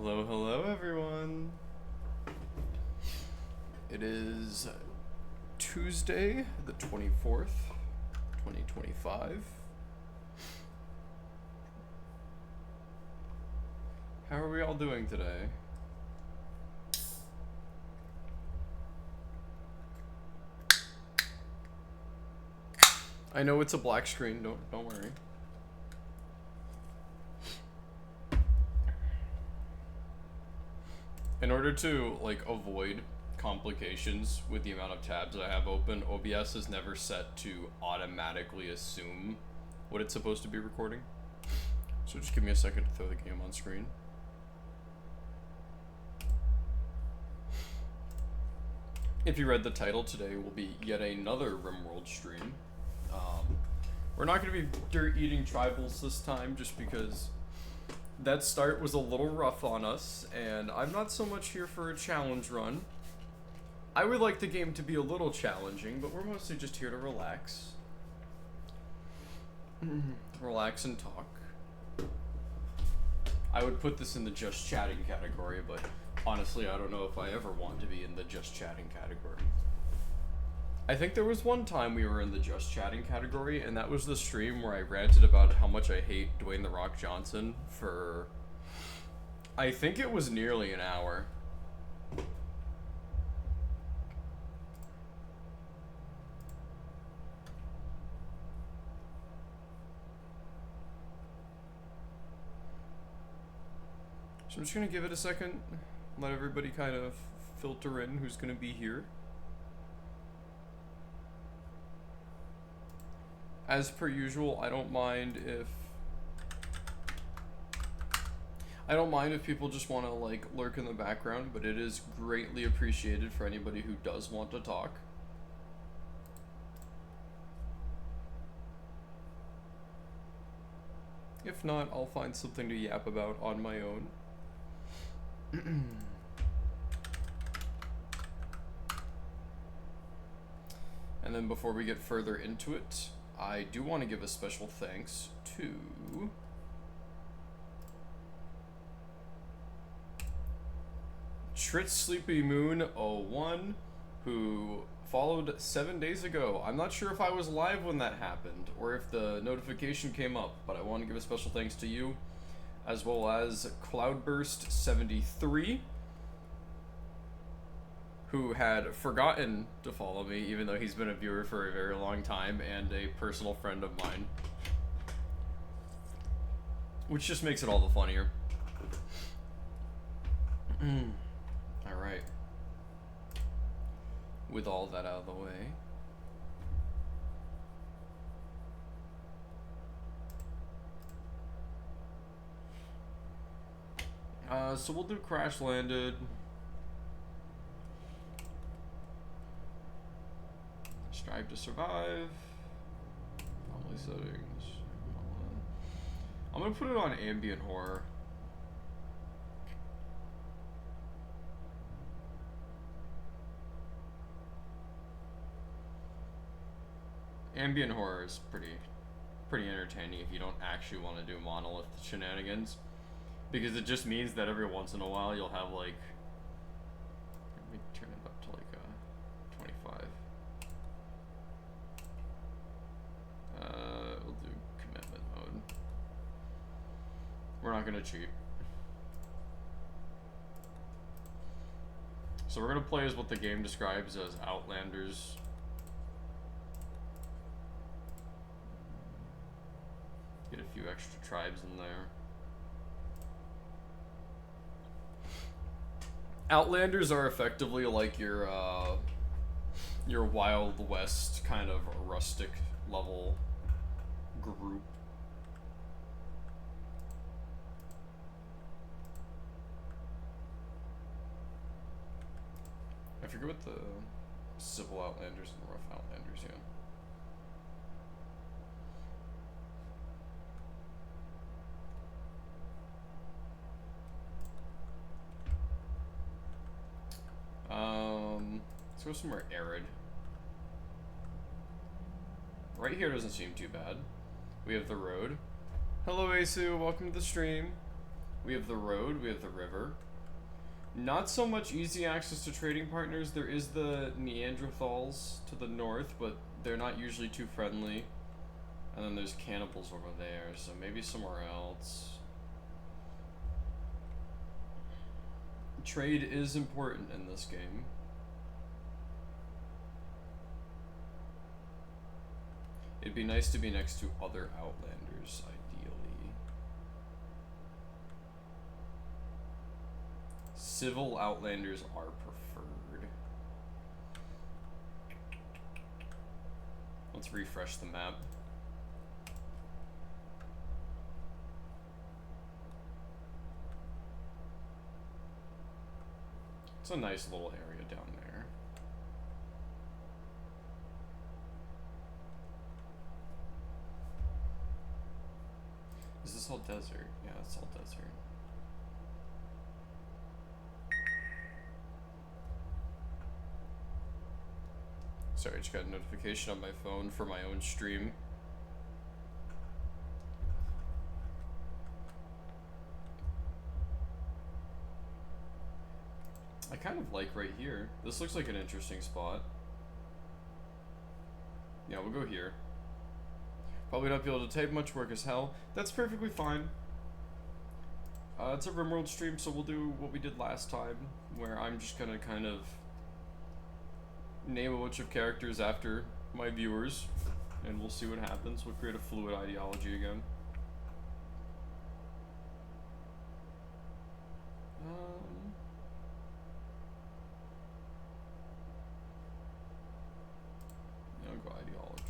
Hello, hello, everyone. It is Tuesday, the 24th, 2025. How are we all doing today? I know it's a black screen, don't worry. In order to avoid complications with the amount of tabs I have open, OBS is never set to automatically assume what it's supposed to be recording. So just give me a second to throw the game on screen. If you read the title, today will be yet another Rimworld stream. We're not going to be dirt-eating tribals this time, just because that start was a little rough on us, and I'm not so much here for a challenge run. I would like the game to be a little challenging, but we're mostly just here to relax. Relax and talk. I would put this in the just chatting category, but honestly, I don't know if I ever want to be in the just chatting category. I think there was one time we were in the just chatting category, and that was the stream where I ranted about how much I hate Dwayne "The Rock" Johnson for, I think it was nearly an hour. So I'm just gonna give it a second, let everybody kind of filter in who's gonna be here. As per usual, I don't mind if people just want to lurk in the background, but it is greatly appreciated for anybody who does want to talk. If not, I'll find something to yap about on my own. And then before we get further into it, I do want to give a special thanks to Trit Sleepy Moon 01, who followed 7 days ago. I'm not sure if I was live when that happened or if the notification came up, but I want to give a special thanks to you, as well as Cloudburst 73, who had forgotten to follow me, even though he's been a viewer for a very long time and a personal friend of mine. Which just makes it all the funnier. Alright. With all that out of the way. So we'll do Crash Landed. Strive to survive. Anomaly settings. I'm gonna put it on ambient horror. Ambient horror is pretty entertaining if you don't actually want to do monolith shenanigans, because it just means that every once in a while you'll have let me turn it up to 25. We'll do commitment mode. We're not gonna cheat. So we're gonna play as what the game describes as Outlanders. Get a few extra tribes in there. Outlanders are effectively like your Wild West kind of rustic level group. I forget what the civil Outlanders and rough Outlanders, yeah. Let's go somewhere arid. Right here doesn't seem too bad. We have the road. Hello, Asu. Welcome to the stream. We have the road, we have the river. Not so much easy access to trading partners. There is the Neanderthals to the north, but they're not usually too friendly. And then there's cannibals over there, so maybe somewhere else. Trade is important in this game. It'd be nice to be next to other Outlanders, ideally. Civil Outlanders are preferred. Let's refresh the map. It's a nice little area down there. Is this all desert? Yeah, it's all desert. Sorry, I just got a notification on my phone for my own stream. I kind of like right here. This looks like an interesting spot. Yeah, we'll go here. Probably not be able to type, much work as hell. That's perfectly fine. It's a Rimworld stream, so we'll do what we did last time, where I'm just gonna kind of name a bunch of characters after my viewers, and we'll see what happens. We'll create a fluid ideology again. I'll go ideology.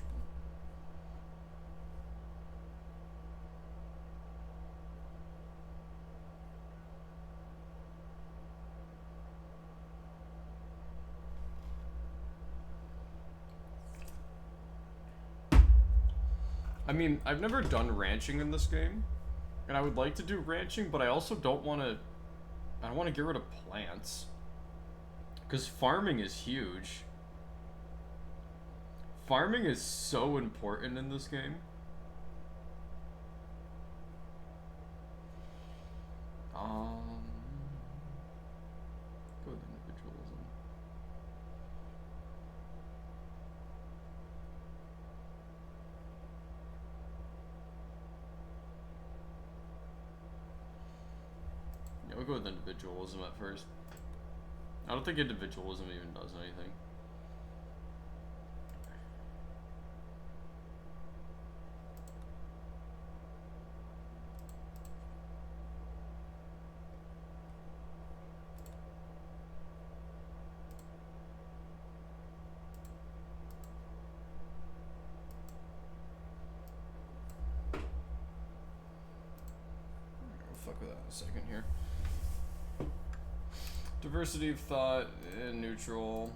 I mean, I've never done ranching in this game, and I would like to do ranching, but I also don't want to. I don't want to get rid of plants, because farming is huge. Farming is so important in this game. Go with individualism. Yeah, we'll go with individualism at first. I don't think individualism even does anything. Fuck with that in a second here. Diversity of thought, neutral,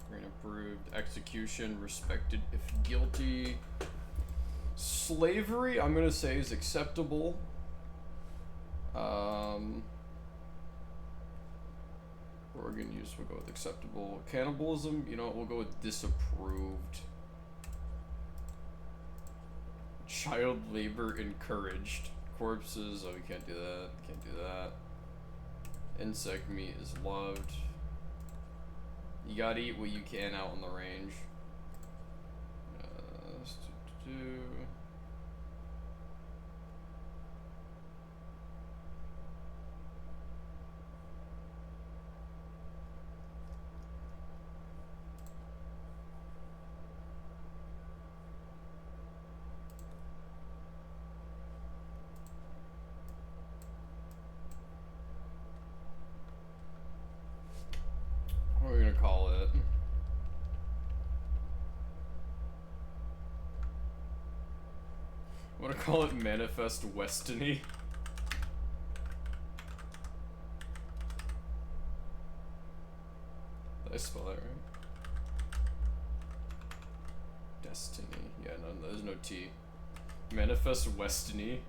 green approved, execution, respected if guilty. Slavery, I'm gonna say is acceptable. Organ use, we'll go with acceptable. Cannibalism, you know what, we'll go with disapproved. Child labor encouraged. Corpses, oh, we can't do that, can't do that. Insect meat is loved. You gotta eat what you can out on the range. What are we gonna call it? I'm gonna call it Manifest Westiny. Did I spell that right? Destiny. Yeah, no, there's no T. Manifest Westiny.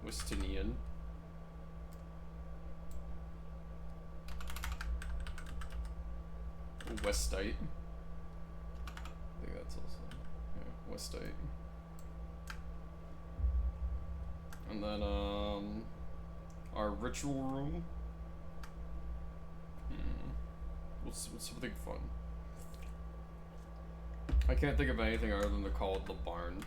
Westinian. Westite. I think that's also, yeah, Westite. And then, our ritual room. What's something fun? I can't think of anything other than to call it the barn.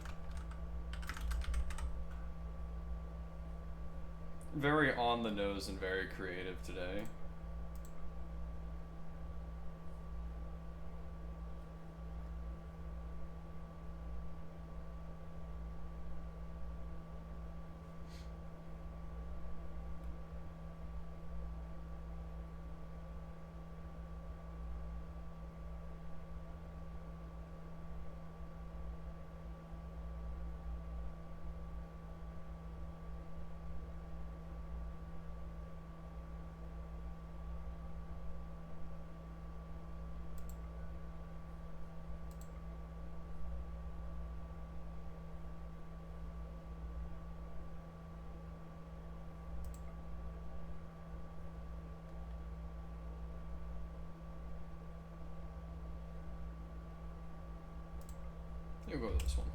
Very on the nose and very creative today. You'll go with this one.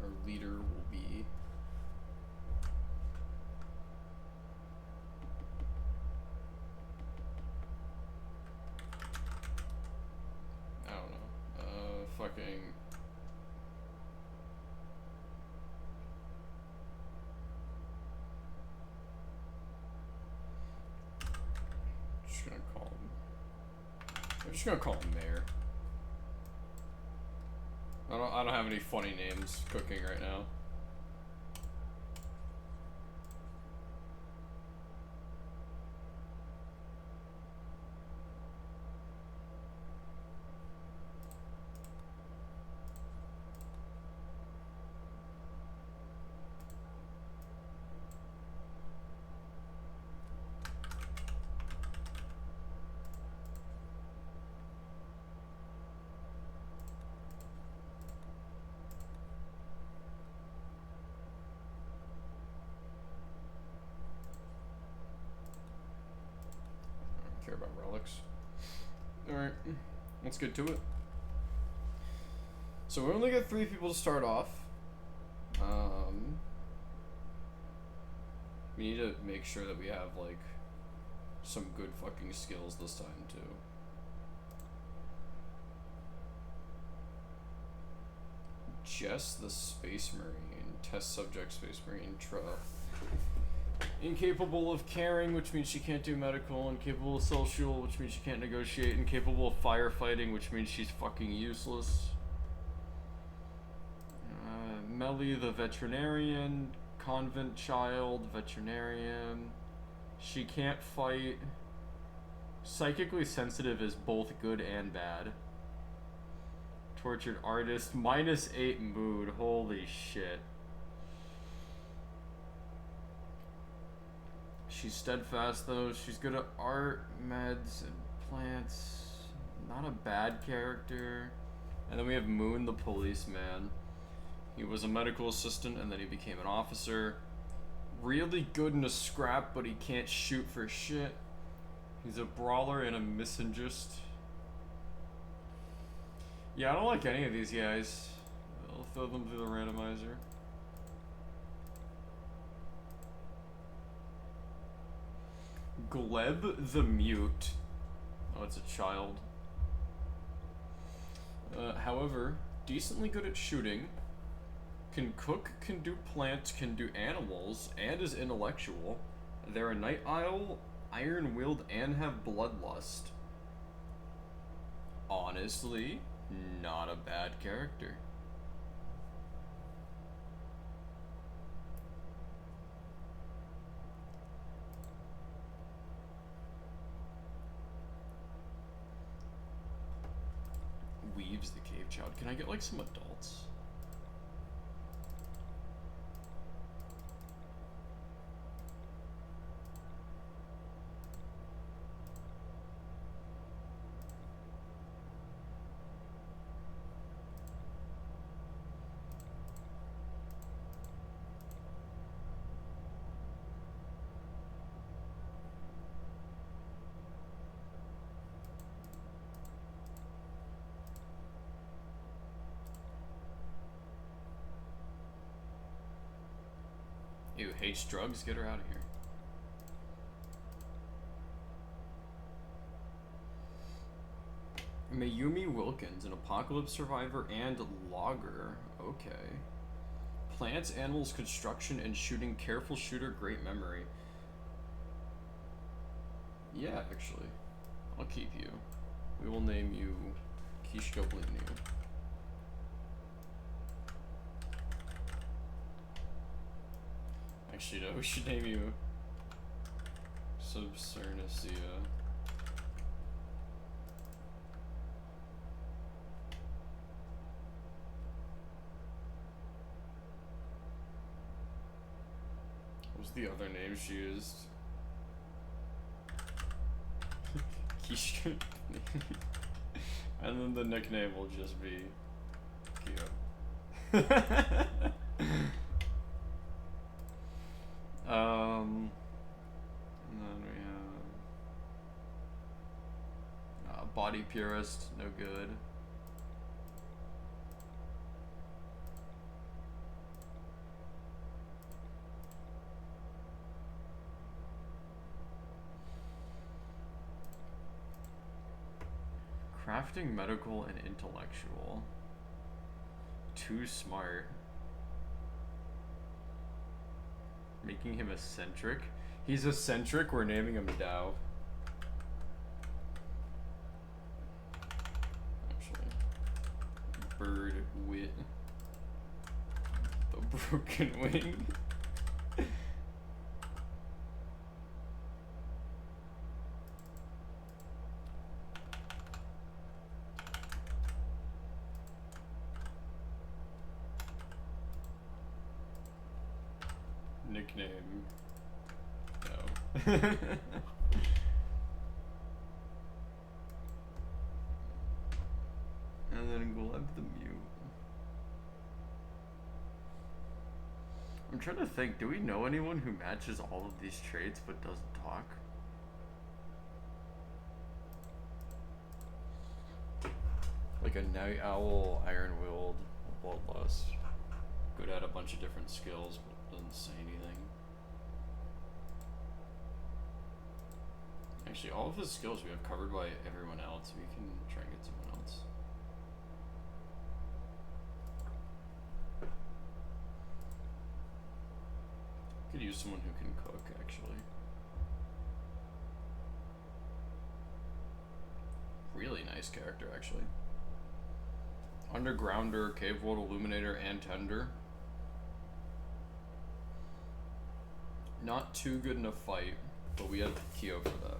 Our leader will be I don't know. Fucking just gonna call him. I'm just gonna call him Mayor. I don't have any funny names cooking right now. Care about relics. Alright, let's get to it. So we only got 3 people to start off. We need to make sure that we have like some good fucking skills this time too. Jess the Space Marine, test subject Space Marine, incapable of caring, which means she can't do medical. Incapable of social, which means she can't negotiate. Incapable of firefighting, which means she's fucking useless. Melly the veterinarian, convent child, veterinarian. She can't fight. Psychically sensitive is both good and bad. Tortured artist, -8 mood, holy shit. She's steadfast though. She's good at art, meds, and plants. Not a bad character. And then we have Moon the policeman. He was a medical assistant and then he became an officer. Really good in a scrap, but he can't shoot for shit. He's a brawler and a misogynist. Yeah, I don't like any of these guys. I'll throw them through the randomizer. Gleb the Mute. Oh, it's a child. However, decently good at shooting. Can cook, can do plants, can do animals, and is intellectual. They're a night owl, iron-willed, and have bloodlust. Honestly, not a bad character. Weaves the cave child. Can I get like some adults? Ew, hates drugs? Get her out of here. Mayumi Wilkins, an apocalypse survivor and logger. Okay. Plants, animals, construction, and shooting. Careful shooter, great memory. Yeah, actually. I'll keep you. We will name you Kishko Blinu. Actually, no, we should name you Subsernicia. What was the other name she used? Kishka. And then the nickname will just be Kyo. And then we have Body Purist, no good. Crafting, medical, and intellectual. Too smart. Making him eccentric. He's eccentric, we're naming him Dow. Actually. Bird wit. The broken wing. Nickname. No. And then Gleb the Mute. I'm trying to think, do we know anyone who matches all of these traits but doesn't talk? Like a Night Owl, Iron-Willed, Bloodlust. Good at a bunch of different skills, but doesn't say anything. Actually, all of his skills we have covered by everyone else. We can try and get someone else. Could use someone who can cook, actually. Really nice character, actually. Undergrounder, Cave World Illuminator, and Tender. Not too good in a fight, but we have Kyo for that.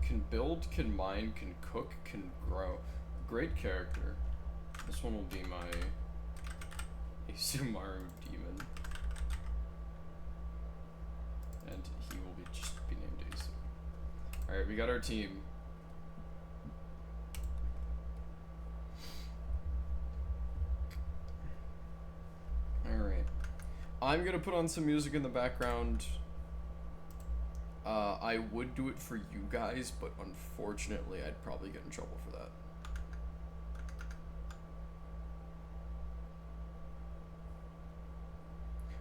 Can build, can mine, can cook, can grow. Great character. This one will be my Isumaru demon. And he will just be named Isu. Alright, we got our team. Alright. I'm gonna put on some music in the background. I would do it for you guys, but unfortunately I'd probably get in trouble for that.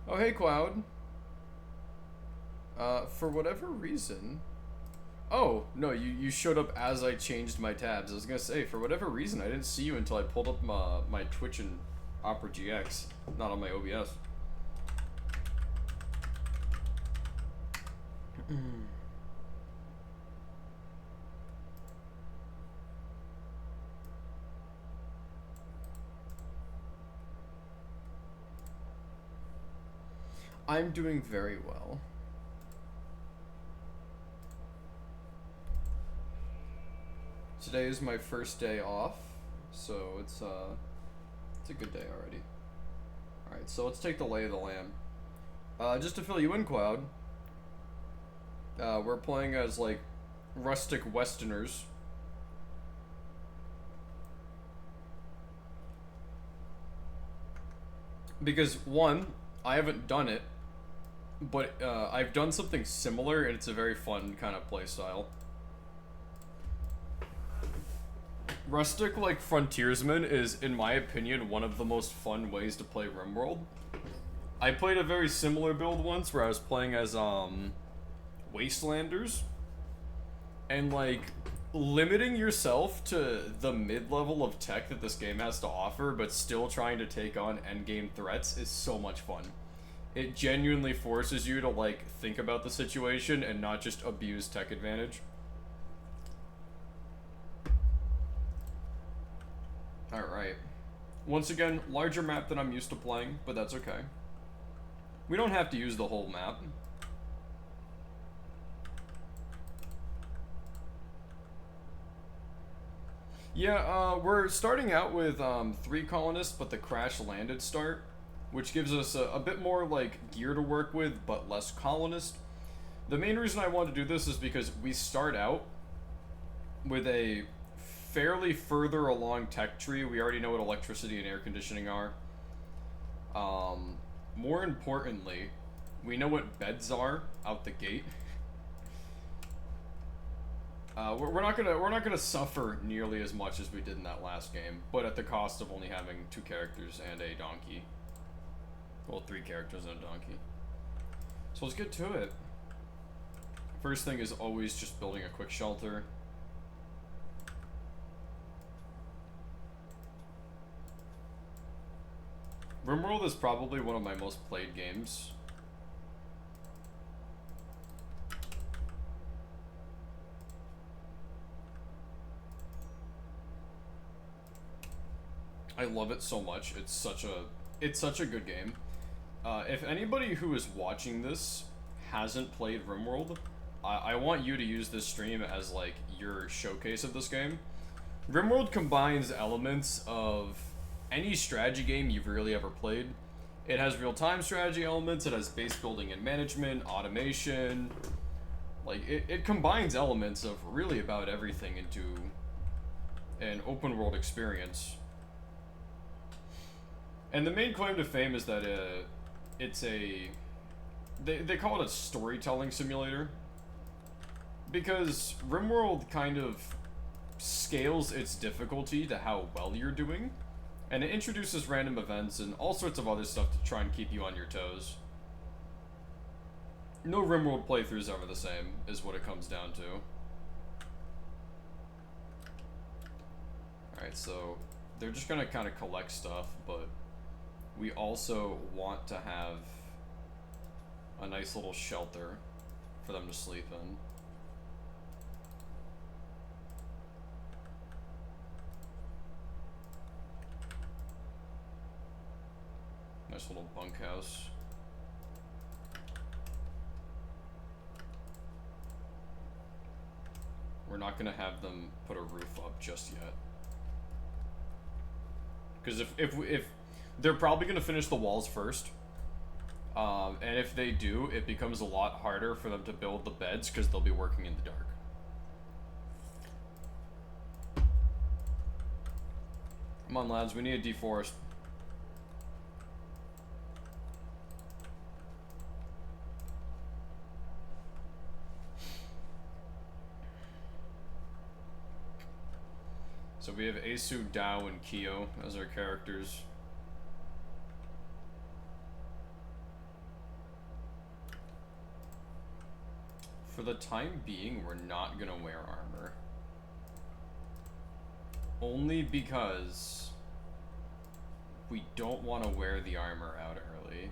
Oh, hey, Cloud. For whatever reason... Oh, no, you showed up as I changed my tabs. I was gonna say, for whatever reason, I didn't see you until I pulled up my Twitch and Opera GX, not on my OBS. I'm doing very well. Today is my first day off, so it's a good day already. Alright, so let's take the lay of the land. Just to fill you in, Cloud, we're playing as, like, rustic Westerners. Because, one, I haven't done it, but I've done something similar, and it's a very fun kind of play style. Rustic, like, frontiersman is, in my opinion, one of the most fun ways to play Rimworld. I played a very similar build once where I was playing as Wastelanders, and like limiting yourself to the mid-level of tech that this game has to offer, but still trying to take on endgame threats is so much fun. It genuinely forces you to like think about the situation and not just abuse tech advantage. Alright. Once again, larger map than I'm used to playing, but that's okay. We don't have to use the whole map. Yeah, we're starting out with 3 colonists, but the crash landed start, which gives us a bit more like gear to work with, but less colonists. The main reason I want to do this is because we start out with a fairly further along tech tree. We already know what electricity and air conditioning are. More importantly, we know what beds are out the gate. We're not gonna suffer nearly as much as we did in that last game, but at the cost of only having 2 characters and a donkey. Well, 3 characters and a donkey. So let's get to it. First thing is always just building a quick shelter. Rimworld is probably one of my most played games. I love it so much. It's such a good game. If anybody who is watching this hasn't played Rimworld, I want you to use this stream as like your showcase of this game. Rimworld combines elements of any strategy game you've really ever played. It has real-time strategy elements, it has base building and management, automation. Like, it combines elements of really about everything into an open world experience. And the main claim to fame is that it's a... They call it a storytelling simulator. Because Rimworld kind of scales its difficulty to how well you're doing. And it introduces random events and all sorts of other stuff to try and keep you on your toes. No Rimworld playthrough is ever the same, is what it comes down to. Alright, so they're just gonna kind of collect stuff, but we also want to have a nice little shelter for them to sleep in. Nice little bunkhouse. We're not gonna have them put a roof up just yet, because if they're probably gonna finish the walls first, and if they do, it becomes a lot harder for them to build the beds because they'll be working in the dark. Come on, lads, we need to deforest. So we have Asu, Dao, and Kyo as our characters. For the time being, we're not gonna wear armor. Only because we don't want to wear the armor out early.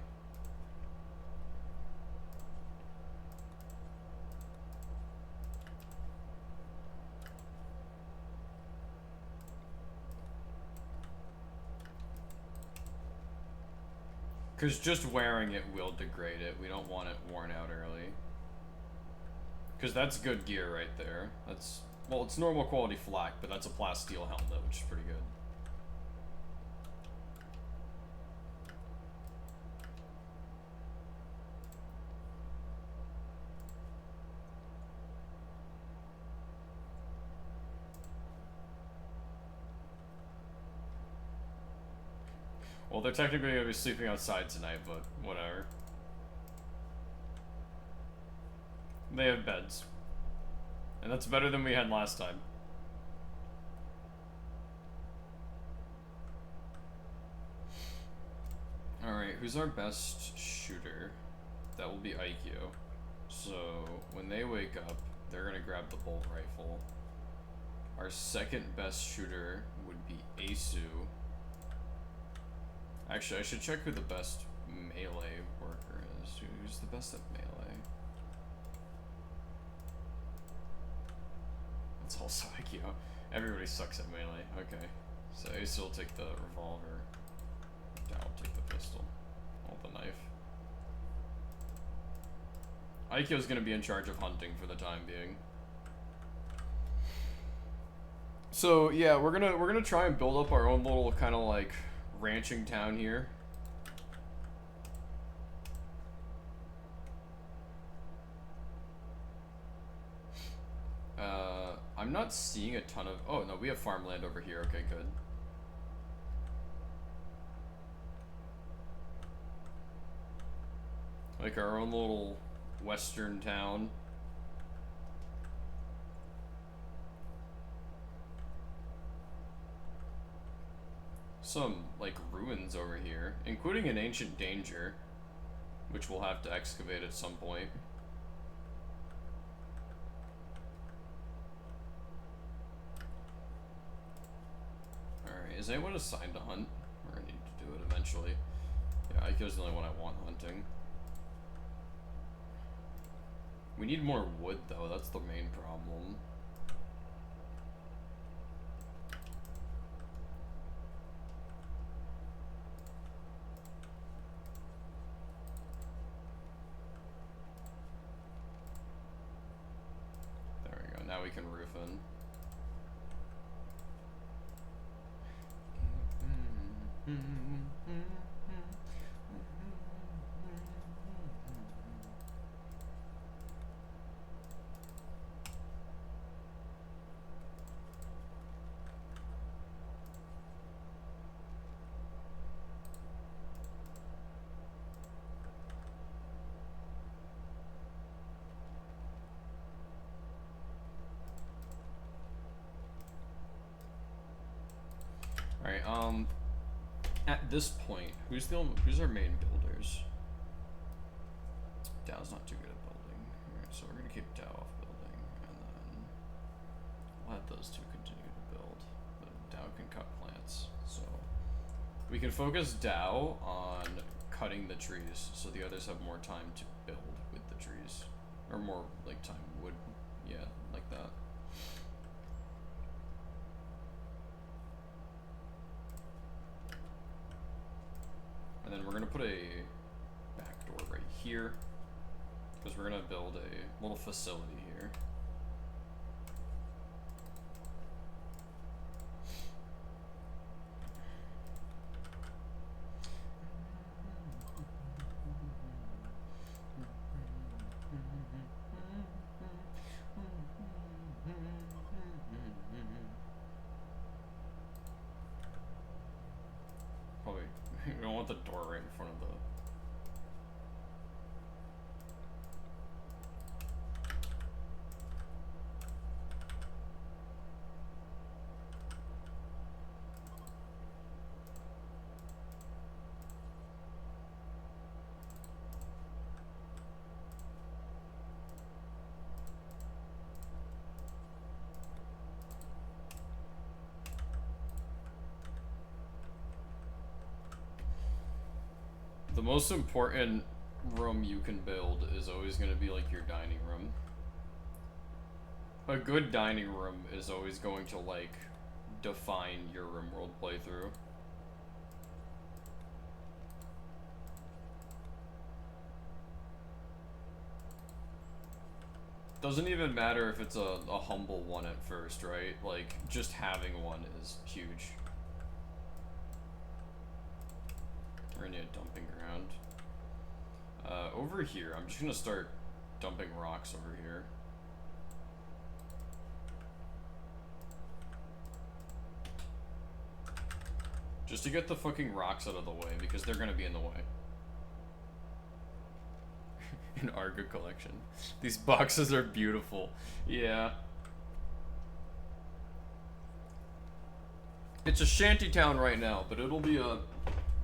Because just wearing it will degrade it. We don't want it worn out early. Because that's good gear right there. That's, well, it's normal quality flak, but that's a plasteel helmet, which is pretty good. Well, they're technically going to be sleeping outside tonight, but whatever. They have beds. And that's better than we had last time. Alright, who's our best shooter? That will be Aikyo. So, when they wake up, they're gonna grab the bolt rifle. Our second best shooter would be Asu. Actually, I should check who the best melee worker is. Who's the best at melee? It's also Aikyo. Everybody sucks at melee. Okay. So Asu will take the revolver. Dao will take the pistol. Or the knife. Aikyo's gonna be in charge of hunting for the time being. So yeah, we're gonna try and build up our own little kind of like ranching town here. I'm not seeing a ton of. Oh no, we have farmland over here. Okay, good. Like our own little western town. Some like ruins over here, including an ancient danger, which we'll have to excavate at some point. Alright, is anyone assigned to hunt? We're gonna need to do it eventually. Yeah, Aikyo's the only one I want hunting. We need more wood though, that's the main problem. There we go, now we can roof in. Alright, at this point, who's our main builders? Dao's not too good at building. Alright, so we're gonna keep Dao off building, and then let those two continue to build. But Dao can cut plants, so we can focus Dao on cutting the trees, so the others have more time to build with the trees, or more like time would, yeah, like that. And then we're gonna put a back door right here, because we're gonna build a little facility here. Probably, we don't want the door right in front of the... The most important room you can build is always going to be like your dining room. A good dining room is always going to like define your Rimworld playthrough. Doesn't even matter if it's a humble one at first, right? Like, just having one is huge. We're gonna need a dumping ground. Over here, I'm just gonna start dumping rocks over here. Just to get the fucking rocks out of the way, because they're gonna be in the way. An Arga collection. These boxes are beautiful. Yeah. It's a shanty town right now, but it'll be a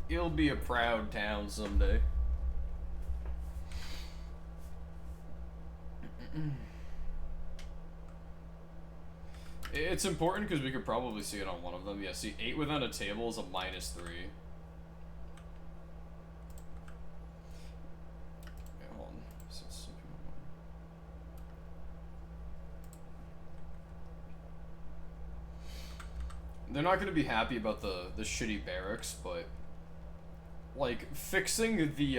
It'll be a proud town someday. It's important because we could probably see it on one of them. Yeah, see, 8 without a table is a -3. Yeah, hold on. They're not going to be happy about the shitty barracks, but like fixing the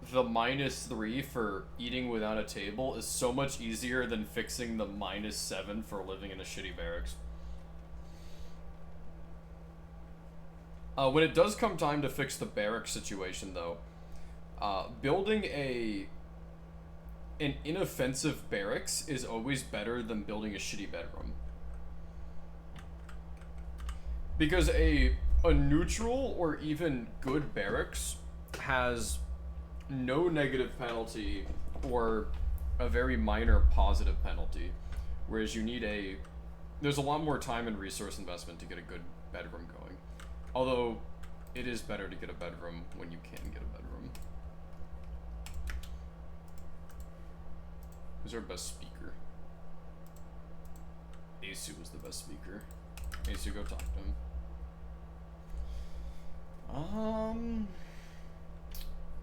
-3 for eating without a table is so much easier than fixing the -7 for living in a shitty barracks. When it does come time to fix the barrack situation, though, building an inoffensive barracks is always better than building a shitty bedroom. Because a neutral or even good barracks has no negative penalty or a very minor positive penalty, whereas you need there's a lot more time and resource investment to get a good bedroom going. Although it is better to get a bedroom when you can get a bedroom. Who's our best speaker? Asu was the best speaker. Asu, go talk to him.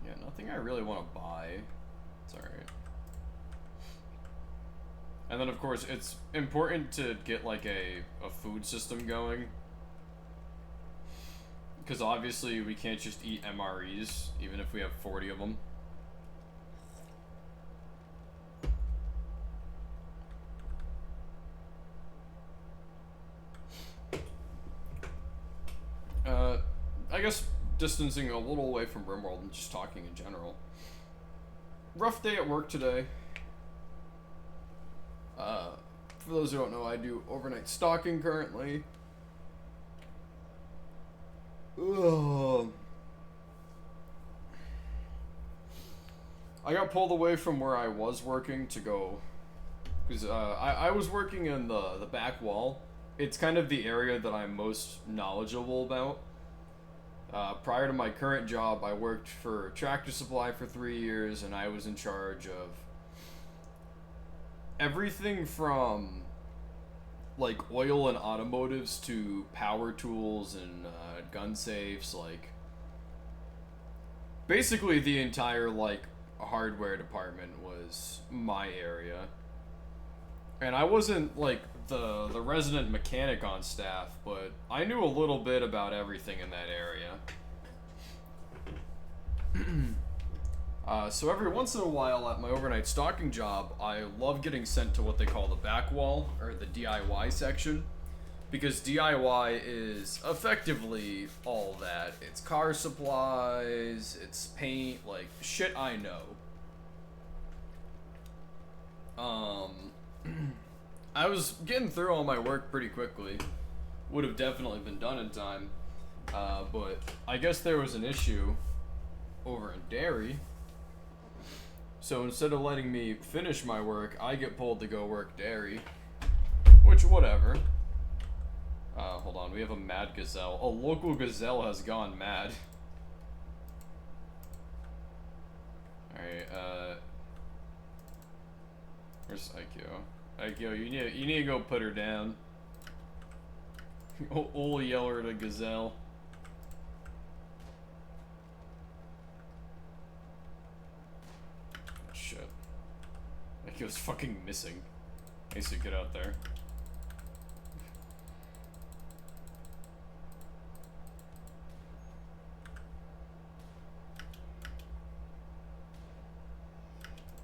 Yeah, nothing I really want to buy. It's alright. And then, of course, it's important to get, like, a food system going. Because obviously we can't just eat MREs, even if we have 40 of them. I guess distancing a little away from Rimworld and just talking in general. Rough day at work today. For those who don't know, I do overnight stalking currently. Ugh. I got pulled away from where I was working to go, because I was working in the back wall. It's kind of the area that I'm most knowledgeable about. Prior to my current job, I worked for Tractor Supply for 3 years, and I was in charge of everything from like oil and automotives to power tools and gun safes, like basically the entire like hardware department was my area. And I wasn't like the resident mechanic on staff, but I knew a little bit about everything in that area. So every once in a while at my overnight stalking job, I love getting sent to what they call the back wall, or the DIY section. Because DIY is effectively all that. It's car supplies, it's paint, like, shit I know. I was getting through all my work pretty quickly. Would have definitely been done in time. But I guess there was an issue over in Derry. So instead of letting me finish my work, I get pulled to go work Derry. Which, whatever. Hold on, we have a mad gazelle. A local gazelle has gone mad. Alright, where's Aikyo? Aikyo, you need to go put her down. Old yeller at a gazelle. Shit. Aikyo's fucking missing. Ace, get out there.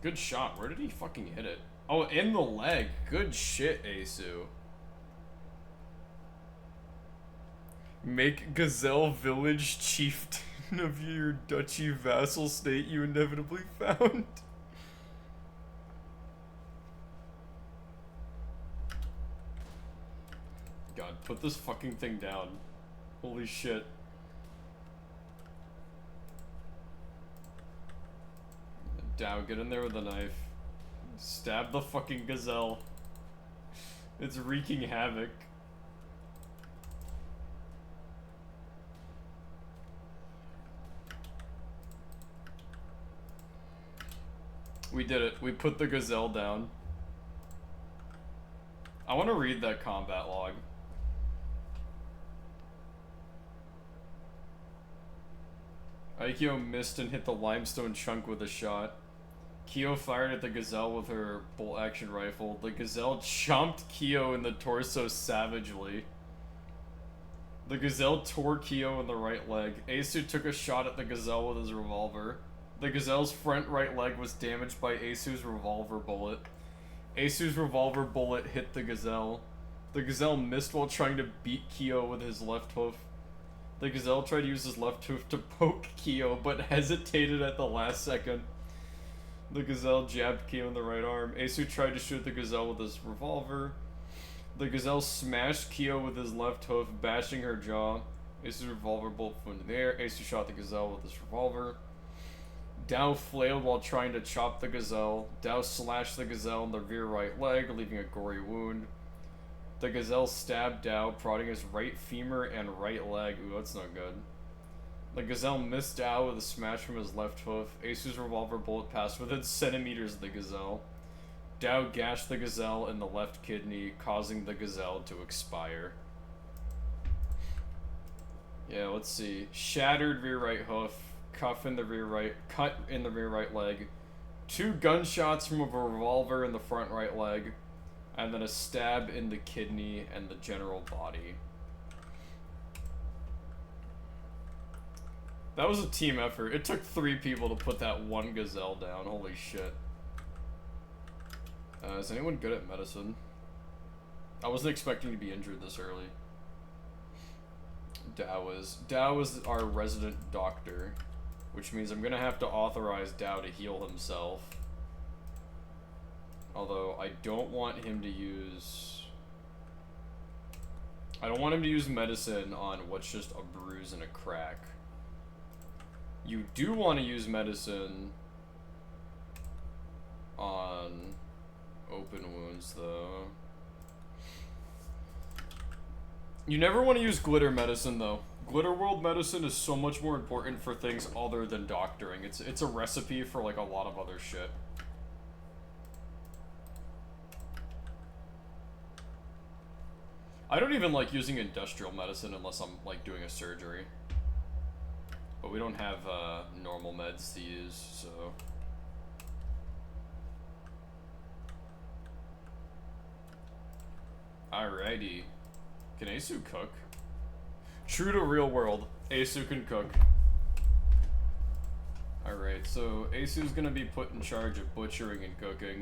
Good shot. Where did he fucking hit it? Oh, in the leg. Good shit, Asu. Make Gazelle Village chieftain of your duchy vassal state you inevitably found. God, put this fucking thing down. Holy shit. Dow, get in there with a knife. Stab the fucking gazelle. It's wreaking havoc. We did it. We put the gazelle down. I want to read that combat log. Aikyo missed and hit the limestone chunk with a shot. Kyo fired at the gazelle with her bolt-action rifle. The gazelle chomped Kyo in the torso savagely. The gazelle tore Kyo in the right leg. Asu took a shot at the gazelle with his revolver. The gazelle's front right leg was damaged by Asu's revolver bullet. Asu's revolver bullet hit the gazelle. The gazelle missed while trying to beat Kyo with his left hoof. The gazelle tried to use his left hoof to poke Kyo, but hesitated at the last second. The gazelle jabbed Kyo in the right arm. Asu tried to shoot the gazelle with his revolver. The gazelle smashed Kyo with his left hoof, bashing her jaw. Asu's revolver bullet flew into the air. Asu shot the gazelle with his revolver. Dao flailed while trying to chop the gazelle. Dao slashed the gazelle in the rear right leg, leaving a gory wound. The gazelle stabbed Dao, prodding his right femur and right leg. Ooh, that's not good. The gazelle missed Dao with a smash from his left hoof. Asu's revolver bullet passed within centimeters of the gazelle. Dao gashed the gazelle in the left kidney, causing the gazelle to expire. Yeah, let's see. Shattered rear right hoof, cut in the rear right leg, 2 gunshots from a revolver in the front right leg, and then a stab in the kidney and the general body. That was a team effort. It took 3 people to put that one gazelle down. Holy shit. Is anyone good at medicine? I wasn't expecting to be injured this early. Dao is our resident doctor, which means I'm gonna have to authorize Dao to heal himself. Although I don't want him to use... I don't want him to use medicine on what's just a bruise and a crack. You do want to use medicine on open wounds, though. You never want to use glitter medicine, though. Glitter world medicine is so much more important for things other than doctoring. It's a recipe for, like, a lot of other shit. I don't even like using industrial medicine unless I'm, like, doing a surgery. But we don't have, normal meds to use, so... Alrighty. Can Asu cook? True to real world, Asu can cook. Alright, so Asu's gonna be put in charge of butchering and cooking.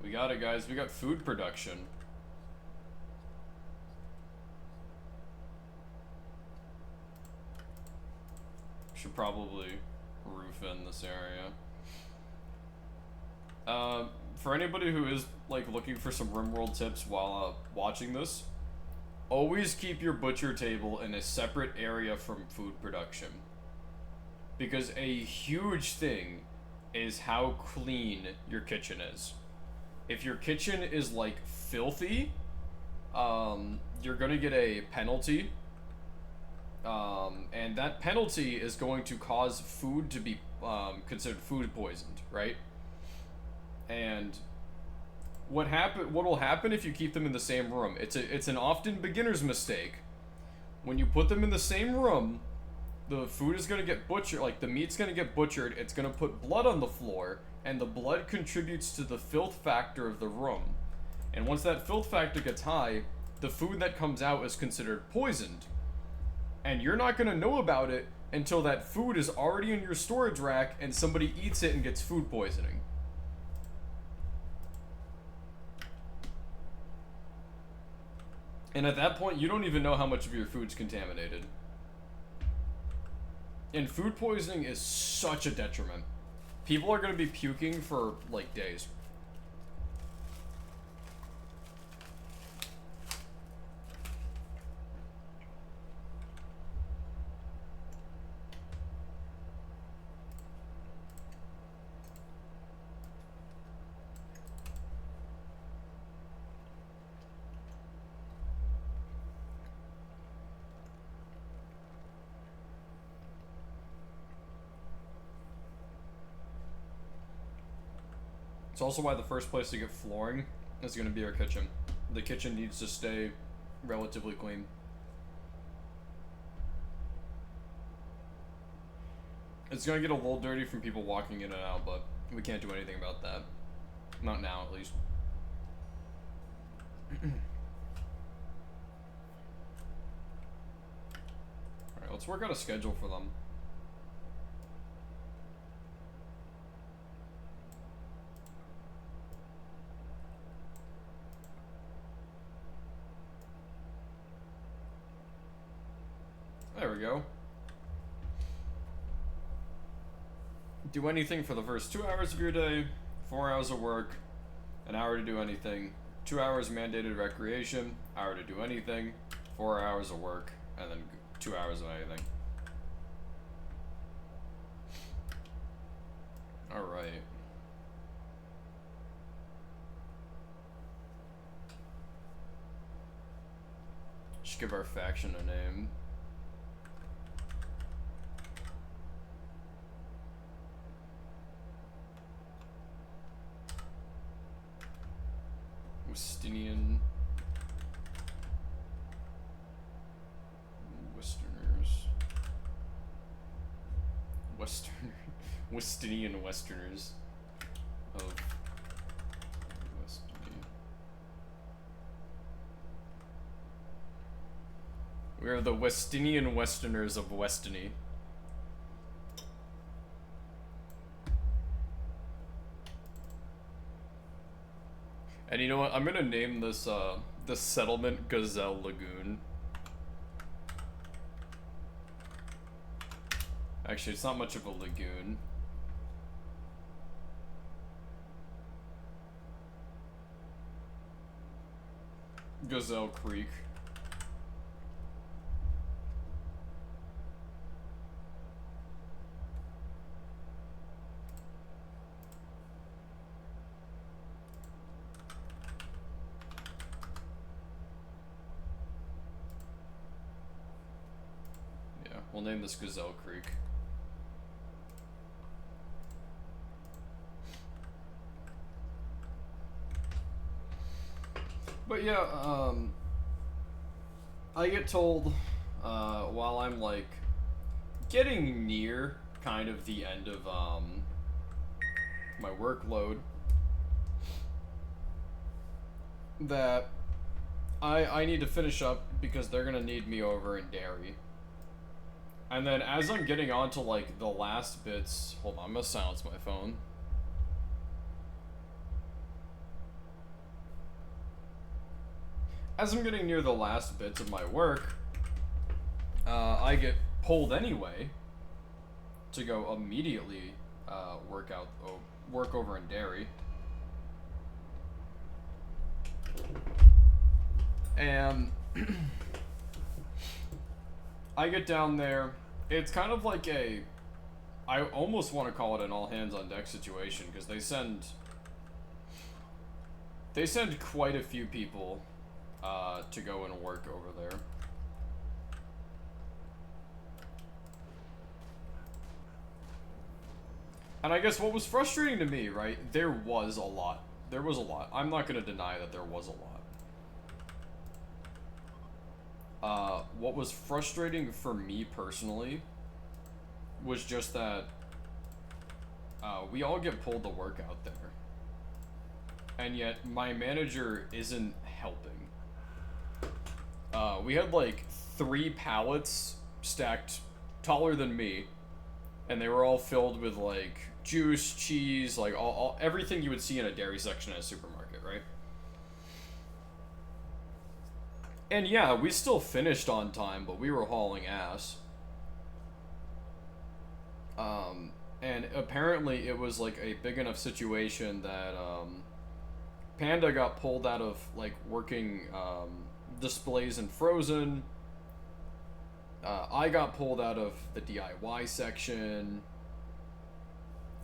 We got it, guys. We got food production. Should probably roof in this area. For anybody who is, like, looking for some Rimworld tips while watching this, always keep your butcher table in a separate area from food production. Because a huge thing is how clean your kitchen is. If your kitchen is, like, filthy, you're gonna get a penalty. And that penalty is going to cause food to be considered food poisoned, right? And what will happen if you keep them in the same room? It's an often beginner's mistake. When you put them in the same room, the food is gonna get butchered, like the meat's gonna get butchered, it's gonna put blood on the floor, and the blood contributes to the filth factor of the room. And once that filth factor gets high, the food that comes out is considered poisoned. And you're not gonna know about it until that food is already in your storage rack and somebody eats it and gets food poisoning. And at that point, you don't even know how much of your food's contaminated. And food poisoning is such a detriment. People are going to be puking for, like, days. It's also why the first place to get flooring is going to be our kitchen. The kitchen needs to stay relatively clean. It's going to get a little dirty from people walking in and out, but we can't do anything about that. Not now, at least. Alright, let's work out a schedule for them. There we go. Do anything for the first 2 hours of your day, 4 hours of work, an hour to do anything, 2 hours mandated recreation, hour to do anything, 4 hours of work, and then 2 hours of anything. Alright. Just give our faction a name. Westinian Westerners. Westinian Westerners of Westiny. We are the Westinian Westerners of Westiny. And you know what? I'm gonna name this this settlement Gazelle Lagoon. Actually, it's not much of a lagoon. Gazelle Creek. Yeah, we'll name this Gazelle Creek. But yeah, I get told while I'm like getting near kind of the end of my workload that I need to finish up because they're gonna need me over in Derry. And then as I'm getting on to like the last bits, hold on, I'm gonna silence my phone. As I'm getting near the last bits of my work, I get pulled anyway to go immediately work over in Derry. And I get down there. It's kind of like I almost want to call it an all hands on deck situation because they send quite a few people to go and work over there. And I guess what was frustrating to me, right? There was a lot. I'm not going to deny that there was a lot. What was frustrating for me personally was just that we all get pulled to work out there. And yet my manager isn't helping. We had like 3 pallets stacked taller than me, and they were all filled with like juice, cheese, like all everything you would see in a dairy section at a supermarket, right? And yeah, we still finished on time, but we were hauling ass. And apparently it was like a big enough situation that Panda got pulled out of like working displays in Frozen. I got pulled out of the DIY section.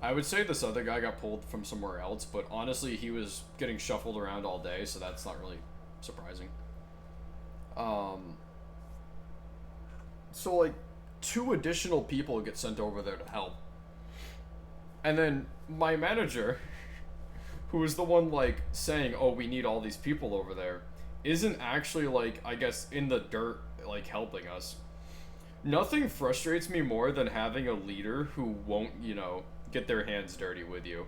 I would say this other guy got pulled from somewhere else, but honestly he was getting shuffled around all day, so that's not really surprising. So like 2 additional people get sent over there to help. And then my manager, who is the one like saying, "Oh, we need all these people over there," isn't actually like, I guess, in the dirt like helping us. Nothing frustrates me more than having a leader who won't, you know, get their hands dirty with you.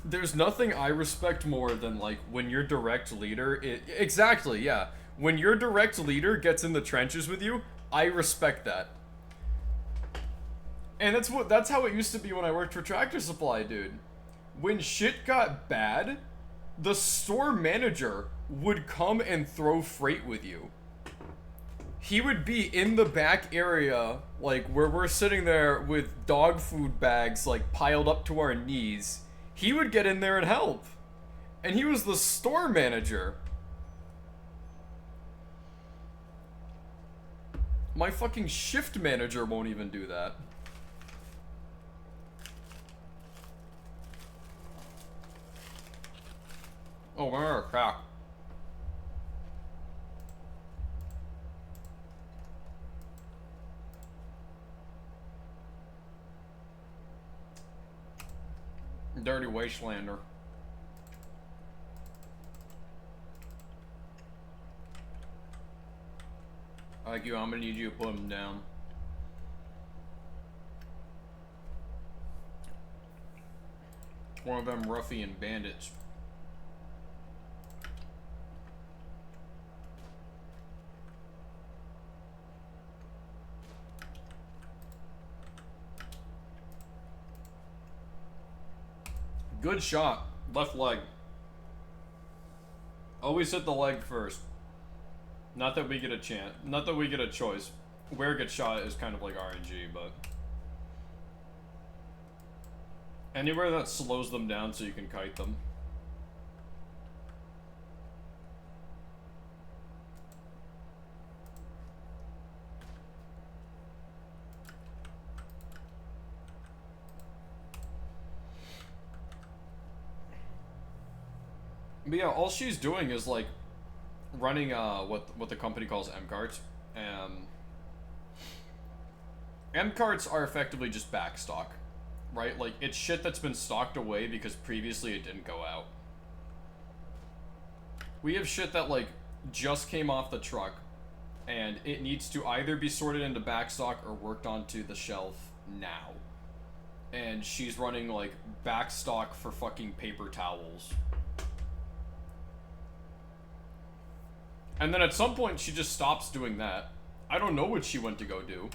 There's nothing I respect more than like when your direct leader exactly, yeah. When your direct leader gets in the trenches with you, I respect that. And that's how it used to be when I worked for Tractor Supply, dude. When shit got bad, the store manager would come and throw freight with you. He would be in the back area, like where we're sitting there with dog food bags like piled up to our knees. He would get in there and help. And he was the store manager. My fucking shift manager won't even do that. Oh, we're crack. Dirty wastelander. Like you, I'm gonna need you to put him down. One of them ruffian bandits. Good shot. Left leg. Always hit the leg first. Not that we get a chance. Not that we get a choice. Where it gets shot is kind of like RNG, but... anywhere that slows them down so you can kite them. But yeah, all she's doing is like running what the company calls M carts. M carts are effectively just back stock, right? Like it's shit that's been stocked away because previously it didn't go out. We have shit that like just came off the truck and it needs to either be sorted into back stock or worked onto the shelf now. And she's running like back stock for fucking paper towels. And then at some point, she just stops doing that. I don't know what she went to go do.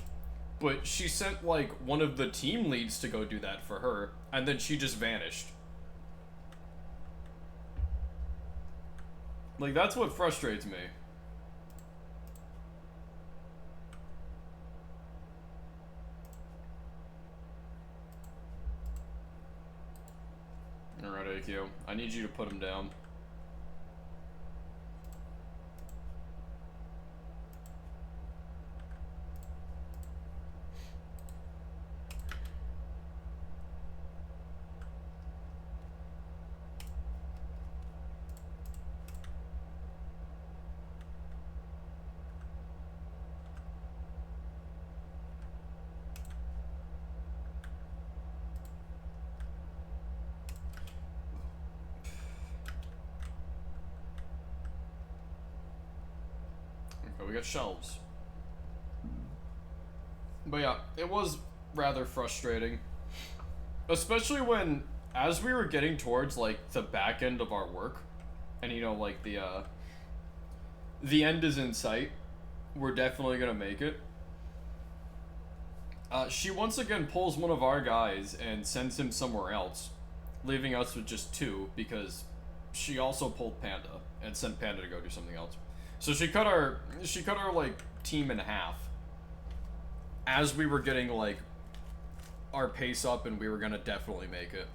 But she sent, like, one of the team leads to go do that for her. And then she just vanished. Like, that's what frustrates me. Alright, AQ. I need you to put him down. We got shelves. But yeah, it was rather frustrating. Especially when, as we were getting towards, like, the back end of our work, and, you know, like, the end is in sight, we're definitely gonna make it. She once again pulls one of our guys and sends him somewhere else, leaving us with just two, because she also pulled Panda, and sent Panda to go do something else. So she cut our like team in half as we were getting like our pace up and we were gonna definitely make it.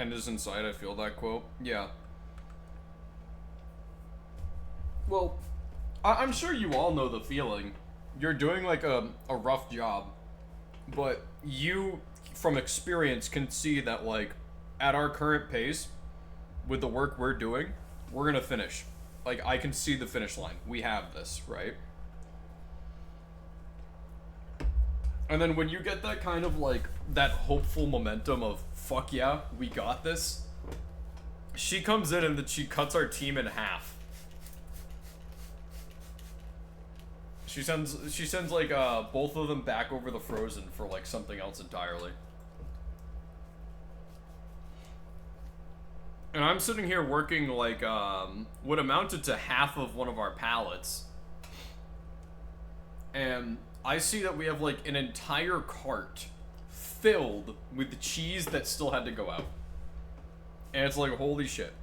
End is in sight, I feel that quote. Yeah. Well, I'm sure you all know the feeling. You're doing like a rough job, but you, from experience, can see that like at our current pace, with the work we're doing, we're gonna finish. Like, I can see the finish line. We have this, right? And then when you get that kind of like, that hopeful momentum of, fuck yeah, we got this, she comes in and then she cuts our team in half. She sends like both of them back over the frozen for like something else entirely. And I'm sitting here working like what amounted to half of one of our pallets. And I see that we have like an entire cart filled with the cheese that still had to go out. And it's like, holy shit.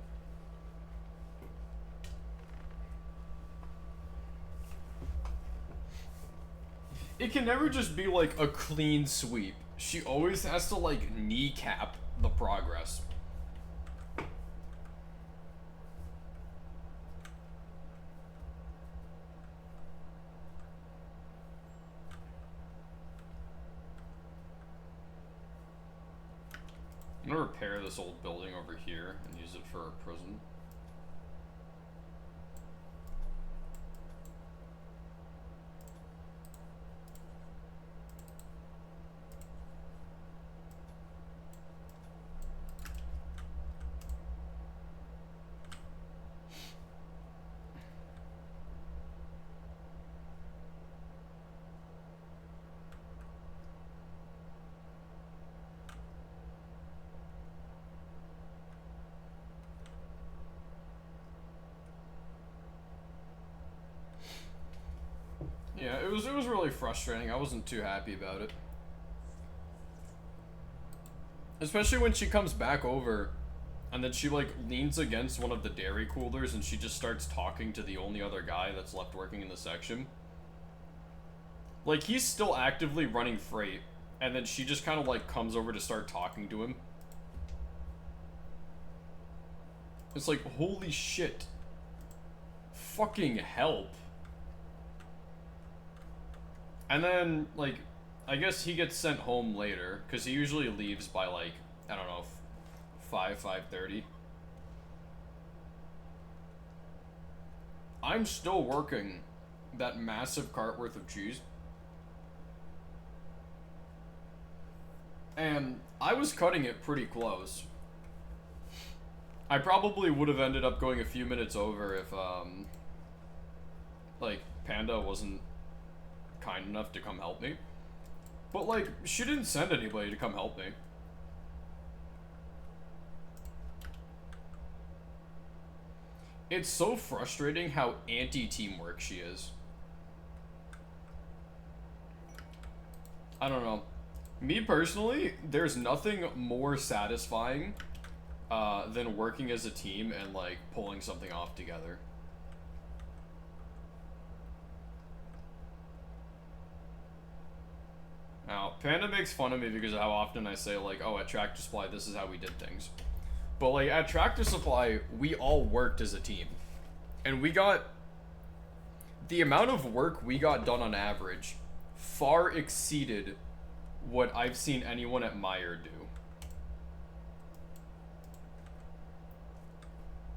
It can never just be like a clean sweep. She always has to like kneecap the progress. I'm gonna repair this old building over here and use it for a prison. Yeah, it was really frustrating. I wasn't too happy about it. Especially when she comes back over and then she like leans against one of the dairy coolers and she just starts talking to the only other guy that's left working in the section. Like, he's still actively running freight, and then she just kind of like comes over to start talking to him. It's like, holy shit. Fucking help. And then, like, I guess he gets sent home later, because he usually leaves by, like, I don't know, 5:30. I'm still working that massive cart worth of cheese. And I was cutting it pretty close. I probably would have ended up going a few minutes over if, like, Panda wasn't kind enough to come help me. But, like, she didn't send anybody to come help me. It's so frustrating how anti-teamwork she is. I don't know. Me personally, there's nothing more satisfying than working as a team and, like, pulling something off together. Now, Panda makes fun of me because of how often I say, like, oh, at Tractor Supply, this is how we did things. But, like, at Tractor Supply, we all worked as a team. And we got... the amount of work we got done on average far exceeded what I've seen anyone at Meijer do.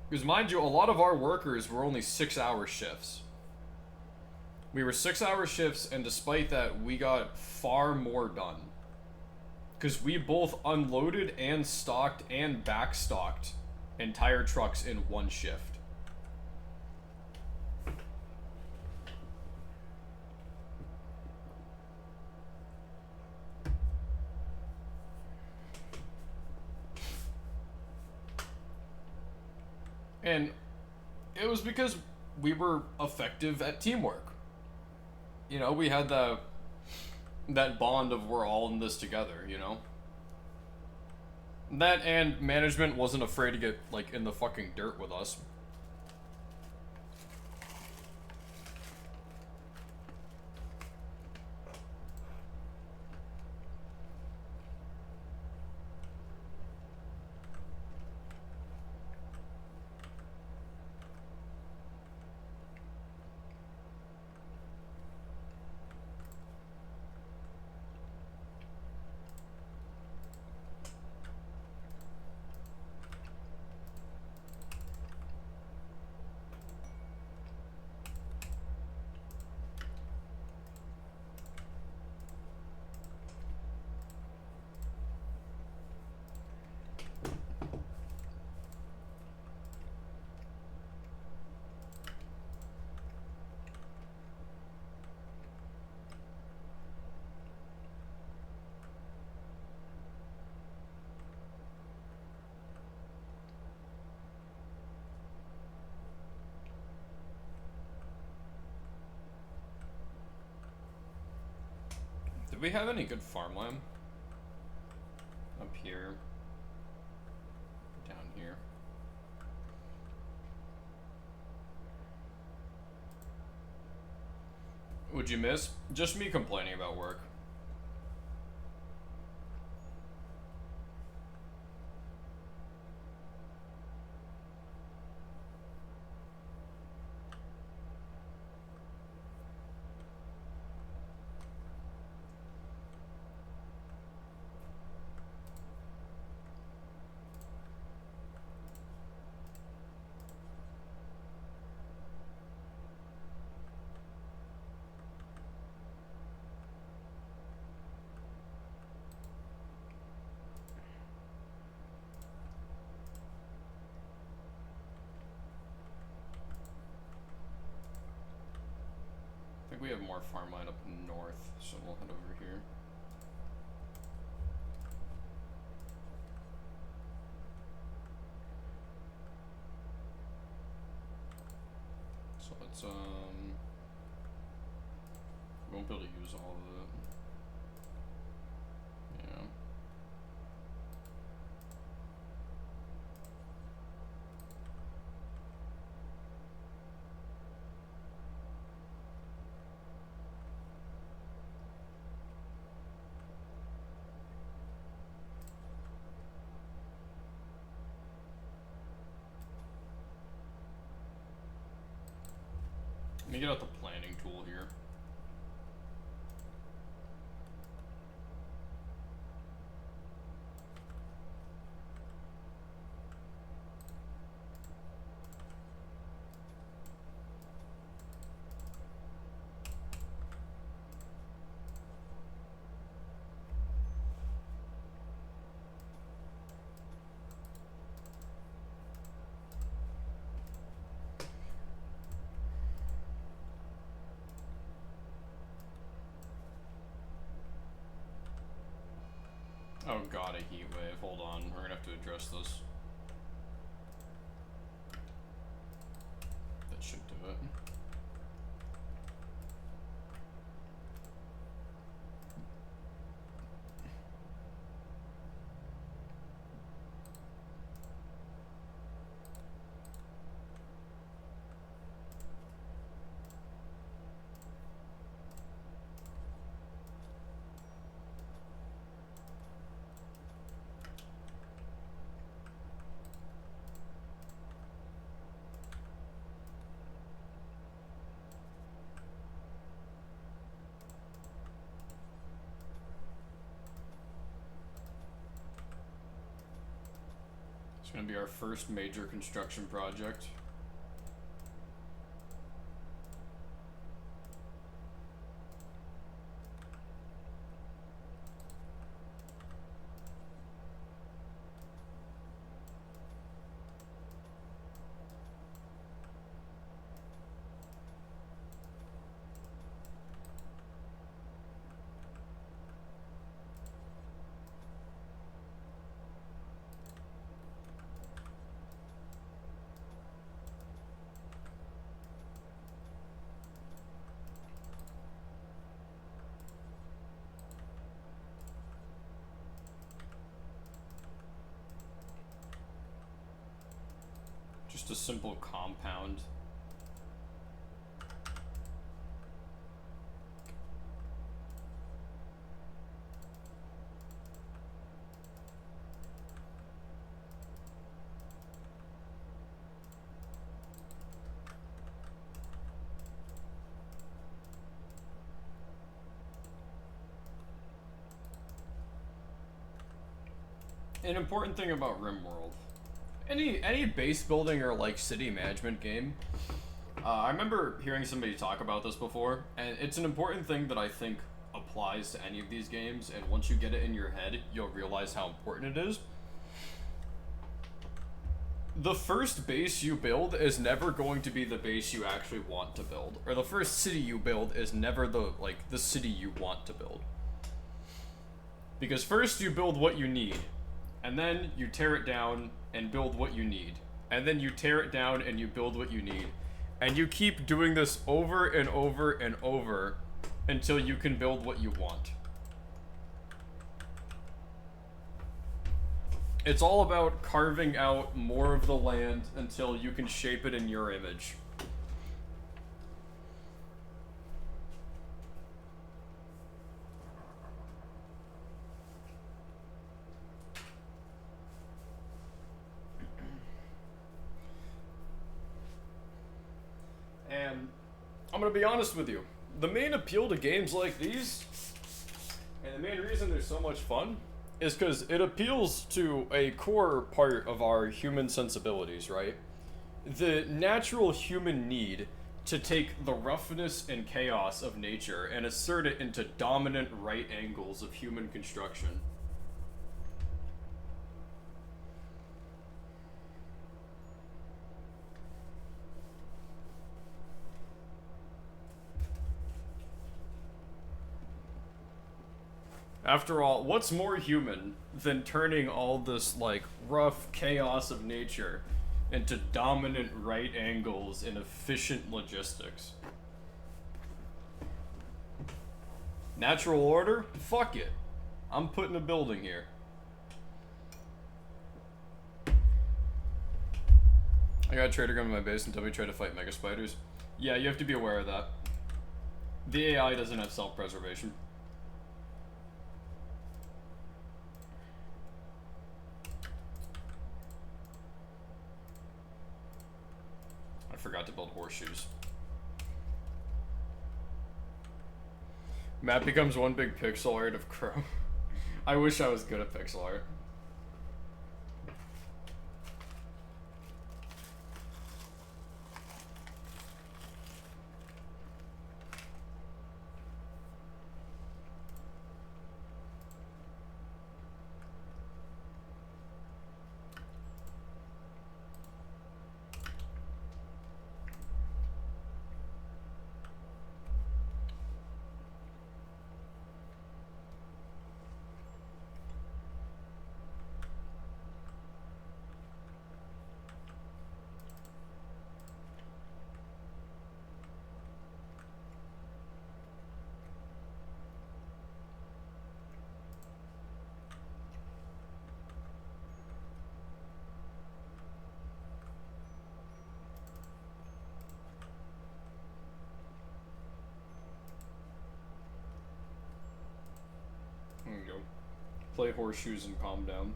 Because, mind you, a lot of our workers were only 6-hour shifts. We were 6-hour shifts, and despite that, we got far more done. Because we both unloaded and stocked and backstocked entire trucks in one shift. And it was because we were effective at teamwork. You know, we had that bond of we're all in this together, you know? That and management wasn't afraid to get, like, in the fucking dirt with us. we have any good farmland? Up here. Down here. Would you miss? Just me complaining about work. I think we have more farmland up north, so we'll head over here. So let's, we won't be able to use all of it. Yeah. Let me get out the planning tool here. Oh god, a heat wave. Hold on, we're gonna have to address this. That should do it. It's gonna be our first major construction project. Just a simple compound. An important thing about Rimworld. Any base building or like city management game, I remember hearing somebody talk about this before, and it's an important thing that I think applies to any of these games, and once you get it in your head, you'll realize how important it is. The first base you build is never going to be the base you actually want to build, or the first city you build is never the city you want to build. Because first you build what you need, and then you tear it down and build what you need. And then you tear it down and you build what you need. And you keep doing this over and over and over until you can build what you want. It's all about carving out more of the land until you can shape it in your image. And I'm gonna be honest with you. The main appeal to games like these, and the main reason they're so much fun, is because it appeals to a core part of our human sensibilities, right? The natural human need to take the roughness and chaos of nature and assert it into dominant right angles of human construction. After all, what's more human than turning all this, like, rough chaos of nature into dominant right angles and efficient logistics? Natural order? Fuck it. I'm putting a building here. I got a trader gun in my base until we try to fight mega spiders. Yeah, you have to be aware of that. The AI doesn't have self-preservation. I forgot to build horseshoes. Map becomes one big pixel art of Crow. I wish I was good at pixel art. There you go. Play horseshoes and calm down.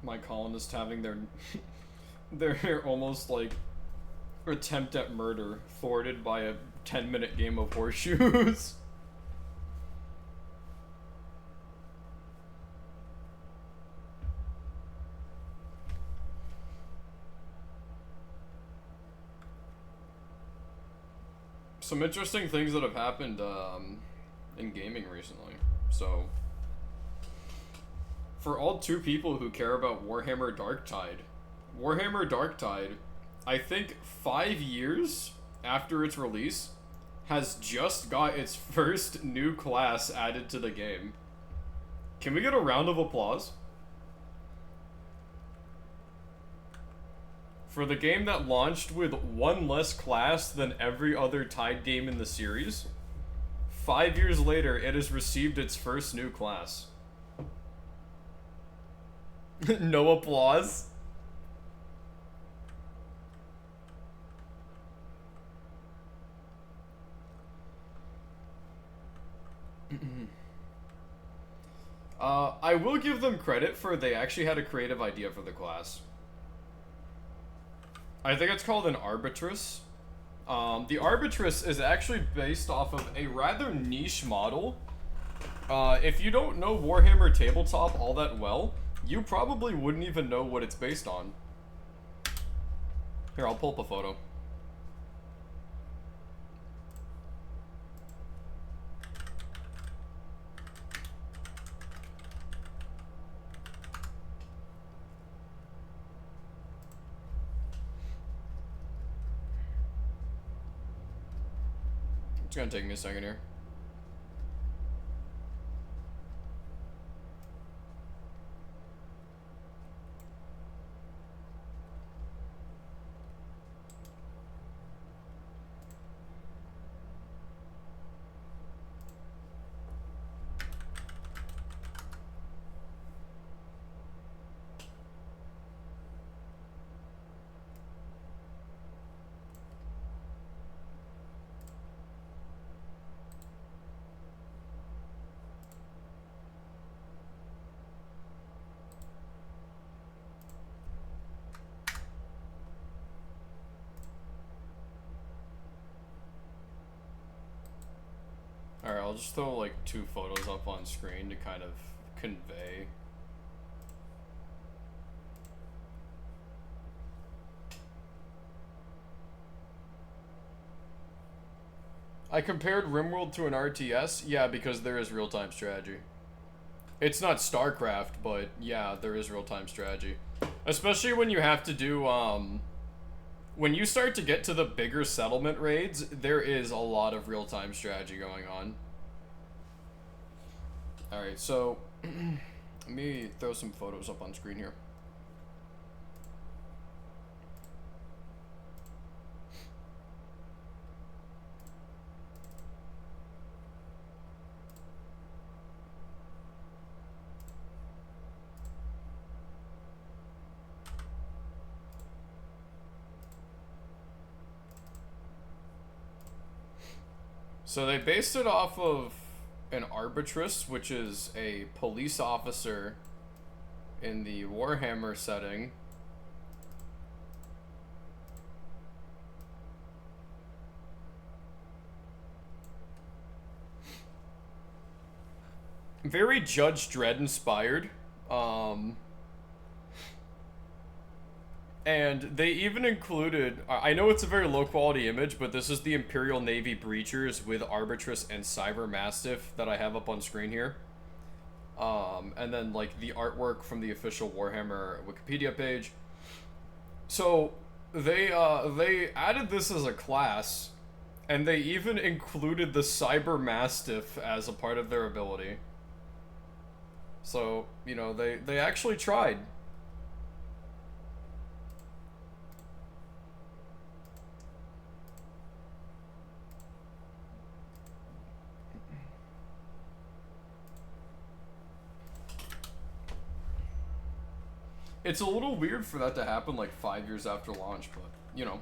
My colonists having their almost like attempt at murder thwarted by a 10-minute game of horseshoes. Some interesting things that have happened in gaming recently. So, for all two people who care about Warhammer Darktide, I think 5 years after its release, has just got its first new class added to the game. Can we get a round of applause? For the game that launched with one less class than every other Tide game in the series, 5 years later, it has received its first new class. No applause? I will give them credit for they actually had a creative idea for the class. I think it's called an Arbitress. The Arbitress is actually based off of a rather niche model. If you don't know Warhammer Tabletop all that well, you probably wouldn't even know what it's based on. Here, I'll pull up a photo. It's gonna take me a second here. I'll just throw like 2 photos up on screen to kind of convey. I compared Rimworld to an RTS, yeah, because there is real-time strategy. It's not StarCraft, but yeah, there is real-time strategy. Especially when you have to do, when you start to get to the bigger settlement raids, there is a lot of real-time strategy going on. Alright, so, let me throw some photos up on screen here. So they based it off of an arbitress, which is a police officer in the Warhammer setting. Very Judge Dredd inspired. And they even included, I know it's a very low quality image, but this is the Imperial Navy Breachers with Arbitress and Cyber Mastiff that I have up on screen here. And then like the artwork from the official Warhammer Wikipedia page. So they added this as a class, and they even included the Cyber Mastiff as a part of their ability. So, you know, they actually tried. It's a little weird for that to happen like 5 years after launch, but, you know.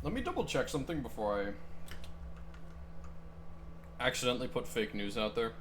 Let me double check something before I accidentally put fake news out there.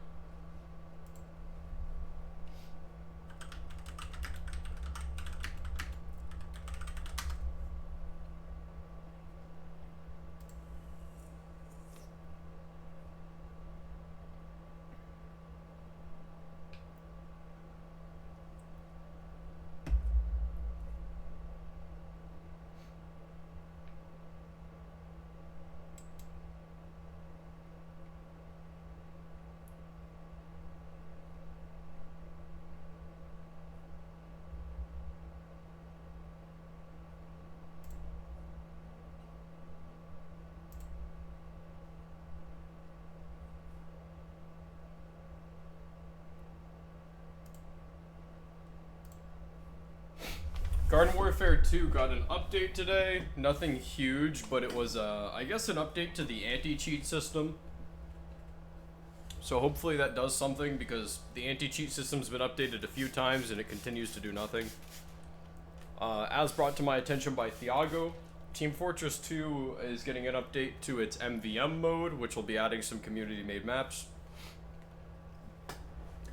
Garden Warfare 2 got an update today. Nothing huge, but it was, I guess, an update to the anti-cheat system. So hopefully that does something, because the anti-cheat system's been updated a few times and it continues to do nothing. As brought to my attention by Thiago, Team Fortress 2 is getting an update to its MVM mode, which will be adding some community-made maps.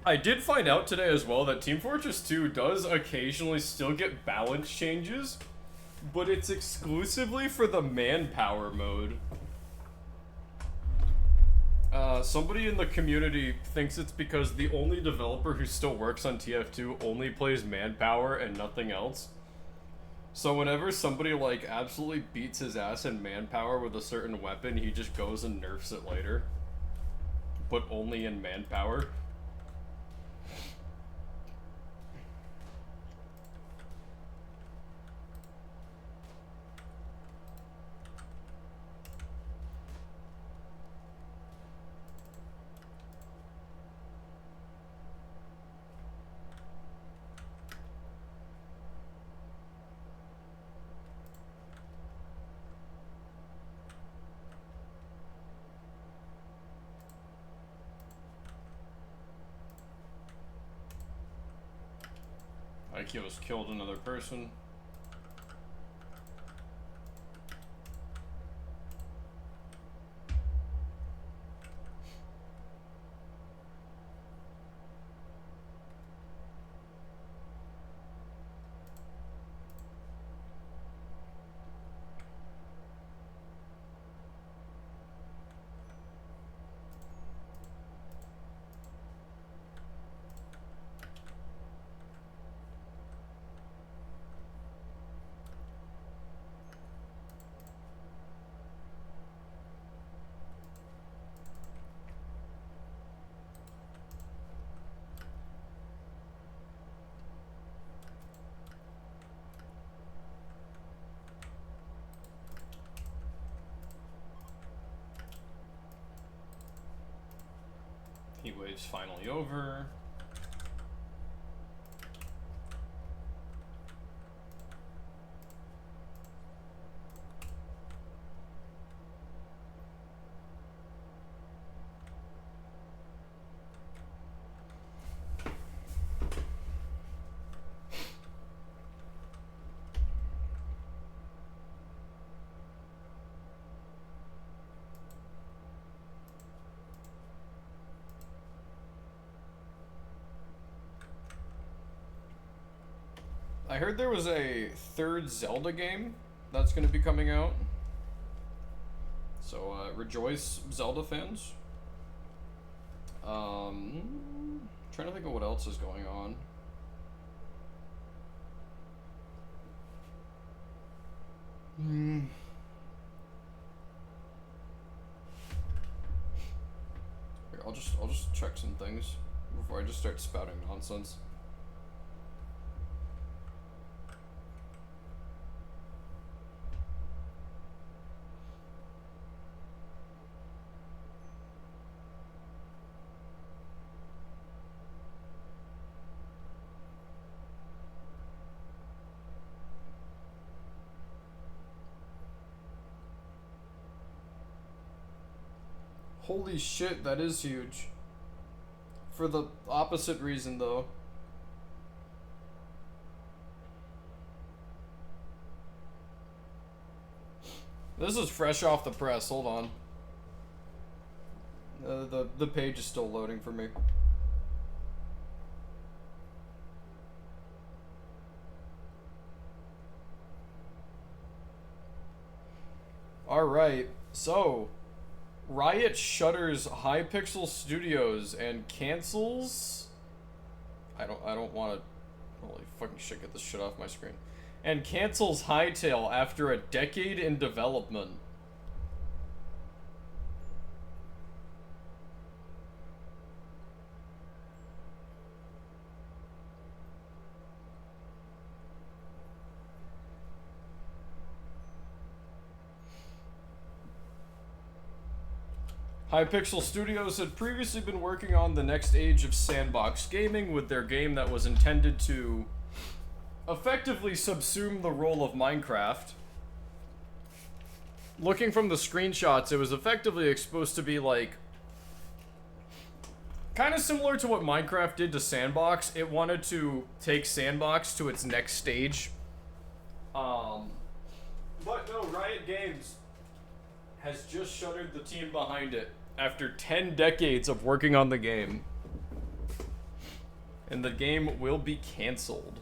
I did find out today as well that Team Fortress 2 does occasionally still get balance changes, but it's exclusively for the manpower mode. Somebody in the community thinks it's because the only developer who still works on TF2 only plays manpower and nothing else. So whenever somebody, like, absolutely beats his ass in manpower with a certain weapon, he just goes and nerfs it later. But only in manpower. He was killed another person. Heat wave's finally over. I heard there was a third Zelda game that's going to be coming out. So, rejoice, Zelda fans. Trying to think of what else is going on. Here, I'll just check some things before I just start spouting nonsense. Holy shit, that is huge. For the opposite reason, though. This is fresh off the press, hold on. The page is still loading for me. Alright, so Riot shutters Hypixel Studios and cancels. I don't want to. Holy fucking shit! Get this shit off my screen. And cancels Hytale after a decade in development. Hypixel Studios had previously been working on the next age of sandbox gaming with their game that was intended to effectively subsume the role of Minecraft. Looking from the screenshots, it was effectively supposed to be like kind of similar to what Minecraft did to Sandbox. It wanted to take Sandbox to its next stage. But no, Riot Games has just shuttered the team behind it after 10 decades of working on the game. And the game will be canceled.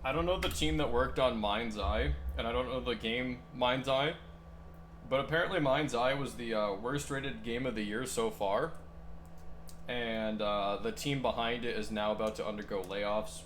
I don't know the team that worked on Mind's Eye, and I don't know the game Mind's Eye, but apparently Mind's Eye was the worst rated game of the year so far, and the team behind it is now about to undergo layoffs.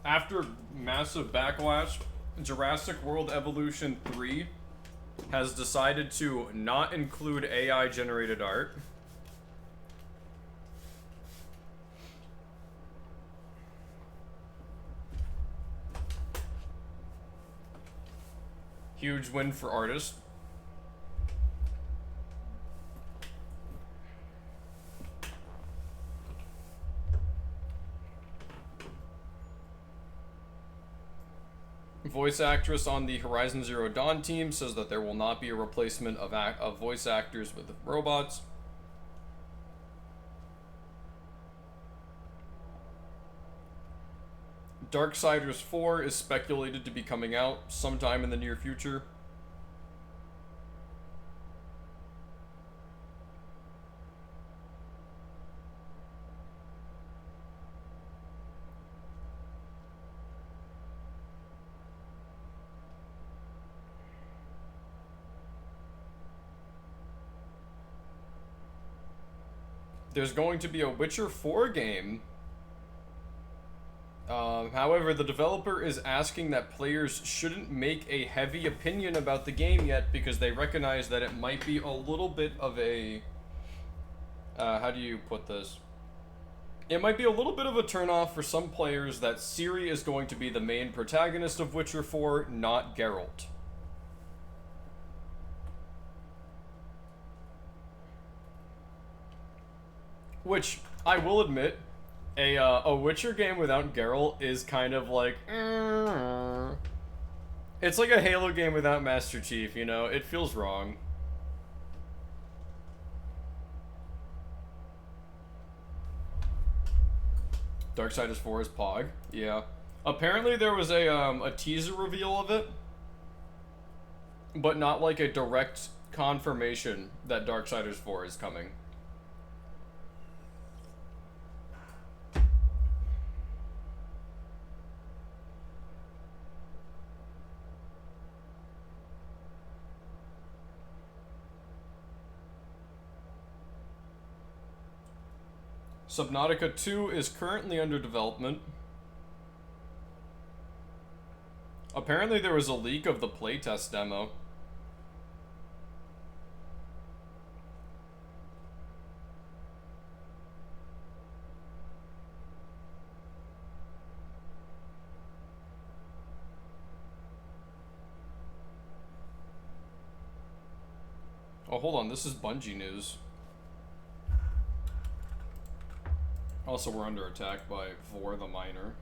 After massive backlash, Jurassic World Evolution 3 has decided to not include AI generated art. Huge win for artists. Voice actress on the Horizon Zero Dawn team says that there will not be a replacement of voice actors with robots. Darksiders 4 is speculated to be coming out sometime in the near future. There's going to be a Witcher 4 game. However, the developer is asking that players shouldn't make a heavy opinion about the game yet because they recognize that it might be a little bit of a... how do you put this? It might be a little bit of a turnoff for some players that Ciri is going to be the main protagonist of Witcher 4, not Geralt. Which, I will admit, a Witcher game without Geralt is kind of like... It's like a Halo game without Master Chief, you know? It feels wrong. Darksiders 4 is Pog. Yeah. Apparently there was a teaser reveal of it, but not like a direct confirmation that Darksiders 4 is coming. Subnautica 2 is currently under development. Apparently there was a leak of the playtest demo. Oh, hold on, this is Bungie news. Also, we're under attack by Vor the Miner.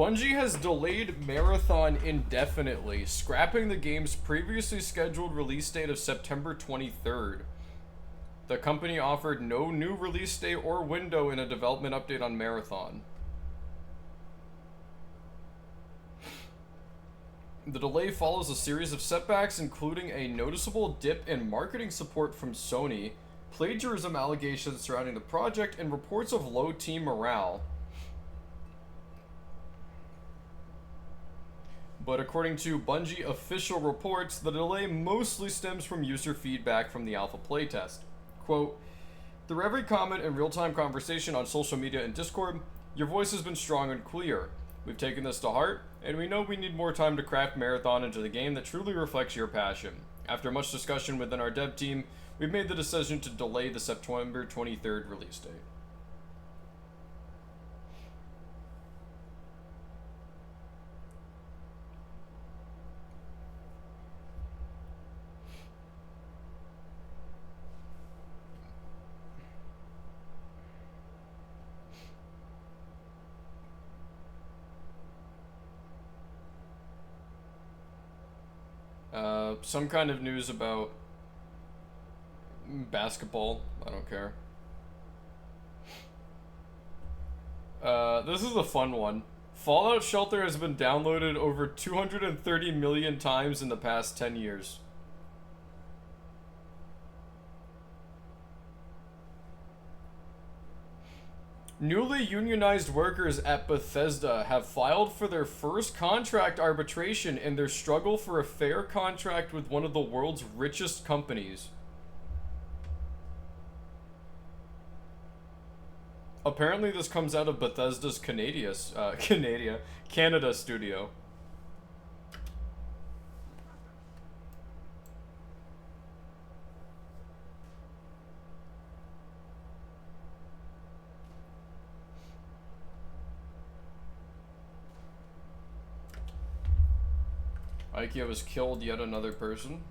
Bungie has delayed Marathon indefinitely, scrapping the game's previously scheduled release date of September 23rd. The company offered no new release date or window in a development update on Marathon. The delay follows a series of setbacks, including a noticeable dip in marketing support from Sony, plagiarism allegations surrounding the project, and reports of low team morale. But according to Bungie official reports, the delay mostly stems from user feedback from the alpha playtest. Quote, through every comment and real-time conversation on social media and Discord, your voice has been strong and clear. We've taken this to heart, and we know we need more time to craft Marathon into the game that truly reflects your passion. After much discussion within our dev team, we've made the decision to delay the September 23rd release date. Some kind of news about basketball. I don't care. This is a fun one. Fallout Shelter has been downloaded over 230 million times in the past 10 years. Newly unionized workers at Bethesda have filed for their first contract arbitration in their struggle for a fair contract with one of the world's richest companies. Apparently this comes out of Bethesda's Canada studio. IKEA has killed yet another person.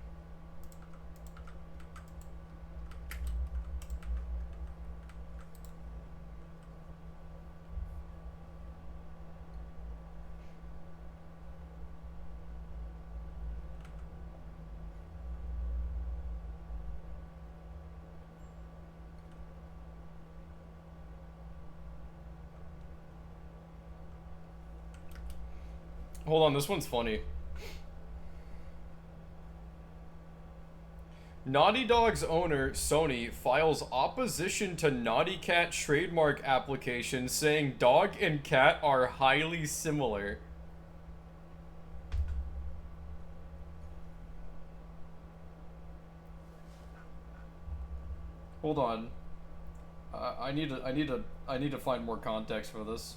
Hold on, this one's funny. Naughty Dog's owner, Sony, files opposition to Naughty Cat trademark application saying dog and cat are highly similar. Hold on. I need to find more context for this.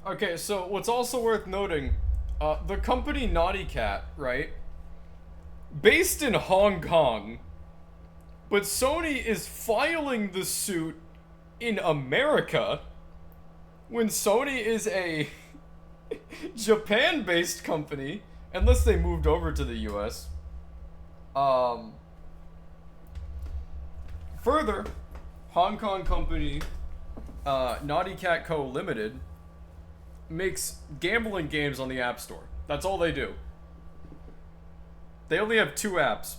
Okay, so what's also worth noting, the company Naughty Cat, right? Based in Hong Kong, but Sony is filing the suit in America when Sony is a Japan-based company, unless they moved over to the US. Further, Hong Kong company Naughty Cat Co. Limited makes gambling games on the App Store. That's all they do. They only have 2 apps.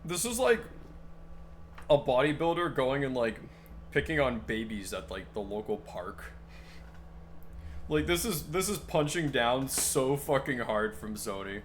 This is like a bodybuilder going and like picking on babies at like the local park. Like this is punching down so fucking hard from Sony.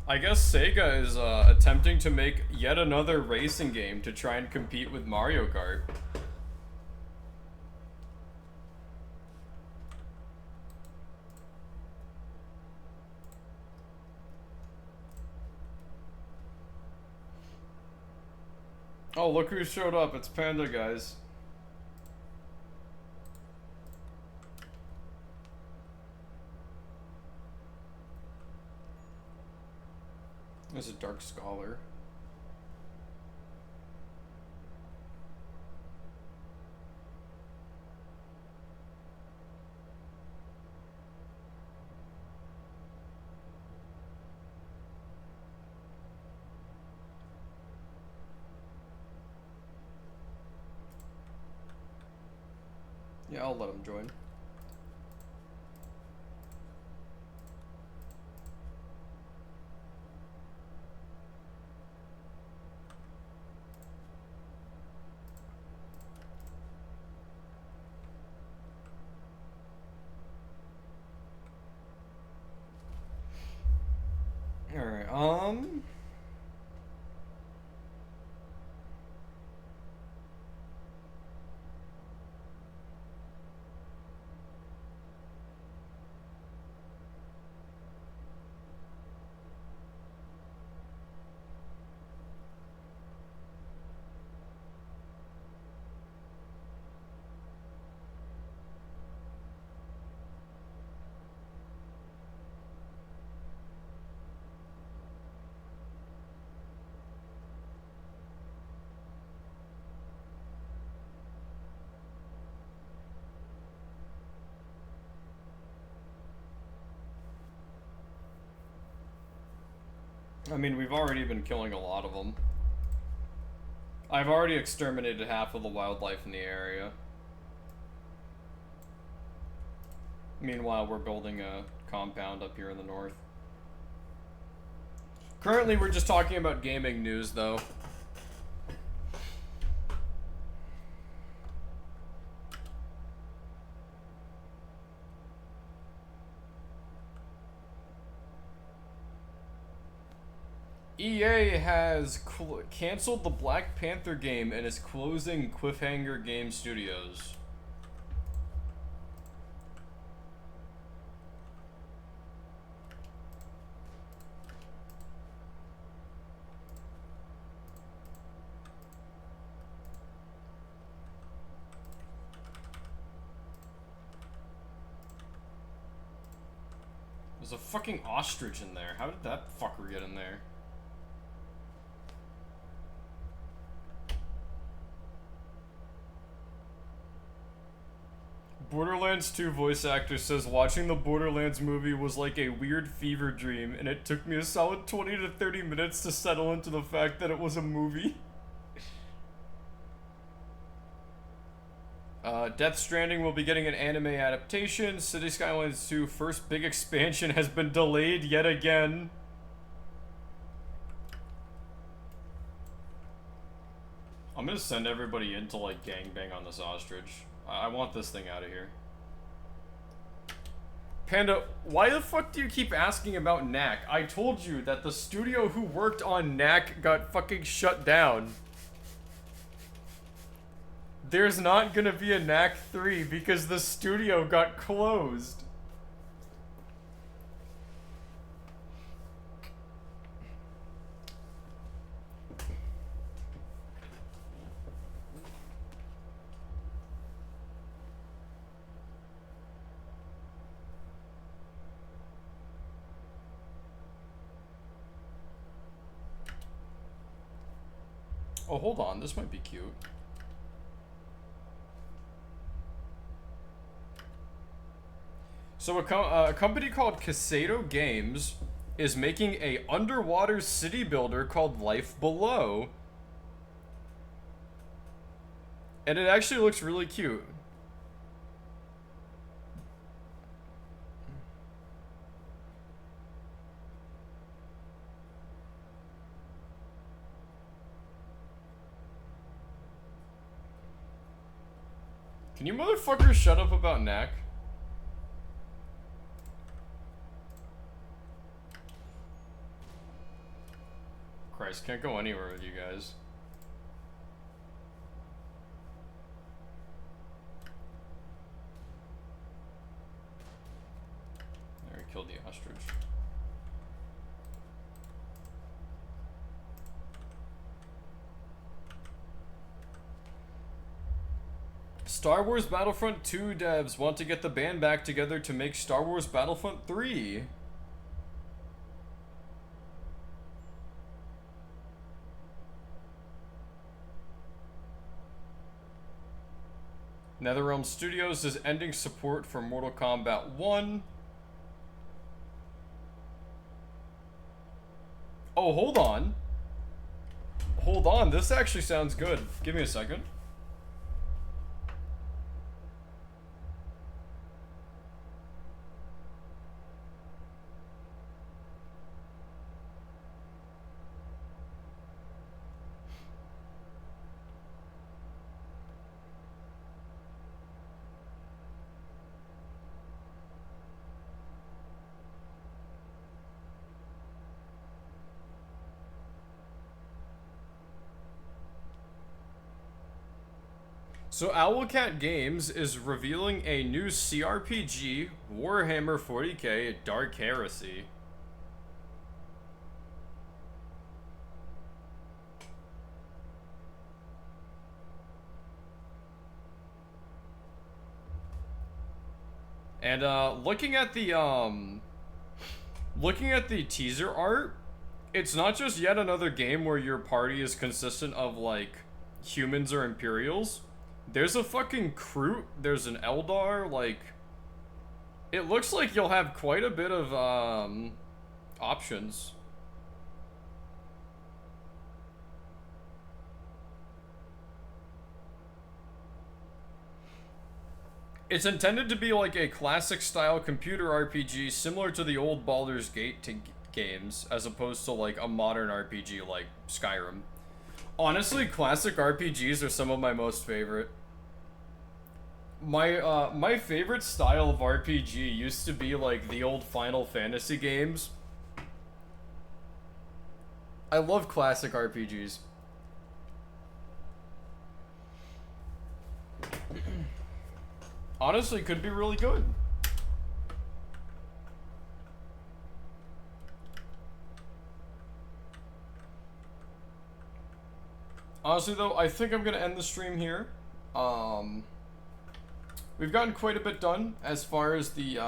I guess Sega is attempting to make yet another racing game to try and compete with Mario Kart. Oh, look who showed up. It's Panda, guys. There's a Dark Scholar. Yeah, I'll let him join. Alright, I mean, we've already been killing a lot of them. I've already exterminated half of the wildlife in the area. Meanwhile, we're building a compound up here in the north. Currently, we're just talking about gaming news, though. EA has canceled the Black Panther game and is closing Cliffhanger Game Studios. There's a fucking ostrich in there. How did that fucker get in there? Borderlands 2 voice actor says watching the Borderlands movie was like a weird fever dream, and it took me a solid 20 to 30 minutes to settle into the fact that it was a movie. Death Stranding will be getting an anime adaptation. City Skylines 2 first big expansion has been delayed yet again. I'm gonna send everybody in to like gangbang on this ostrich. I want this thing out of here. Panda, why the fuck do you keep asking about Knack? I told you that the studio who worked on Knack got fucking shut down. There's not gonna be a Knack 3 because the studio got closed. Oh, hold on. This might be cute. So a company called Casado Games is making a underwater city builder called Life Below. And it actually looks really cute. Can you motherfuckers shut up about Knack? Christ, can't go anywhere with you guys. There, I killed the ostrich. Star Wars Battlefront 2 devs want to get the band back together to make Star Wars Battlefront 3. NetherRealm Studios is ending support for Mortal Kombat 1. Oh, hold on. Hold on, this actually sounds good. Give me a second. So Owlcat Games is revealing a new CRPG, Warhammer 40k Dark Heresy. And looking at the teaser art, it's not just yet another game where your party is consistent of like humans or Imperials. There's a fucking Kroot, there's an Eldar, like, it looks like you'll have quite a bit of, options. It's intended to be like a classic style computer RPG similar to the old Baldur's Gate games, as opposed to like a modern RPG like Skyrim. Honestly, classic RPGs are some of my most favorite. My favorite style of RPG used to be like the old Final Fantasy games. I love classic RPGs. Honestly, could be really good. Honestly though, I think I'm gonna end the stream here. We've gotten quite a bit done as far as the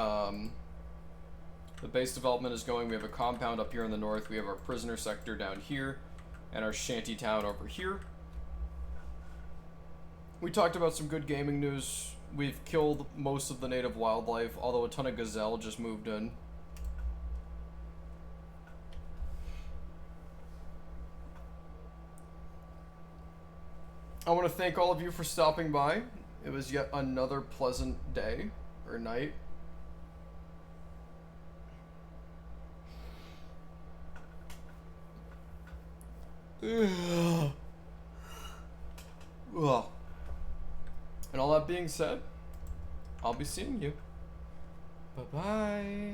base development is going. We have a compound up here in the north, we have our prisoner sector down here, and our shanty town over here. We talked about some good gaming news. We've killed most of the native wildlife, although a ton of gazelle just moved in. I want to thank all of you for stopping by. It was yet another pleasant day, or night. Ugh. And all that being said, I'll be seeing you. Bye-bye.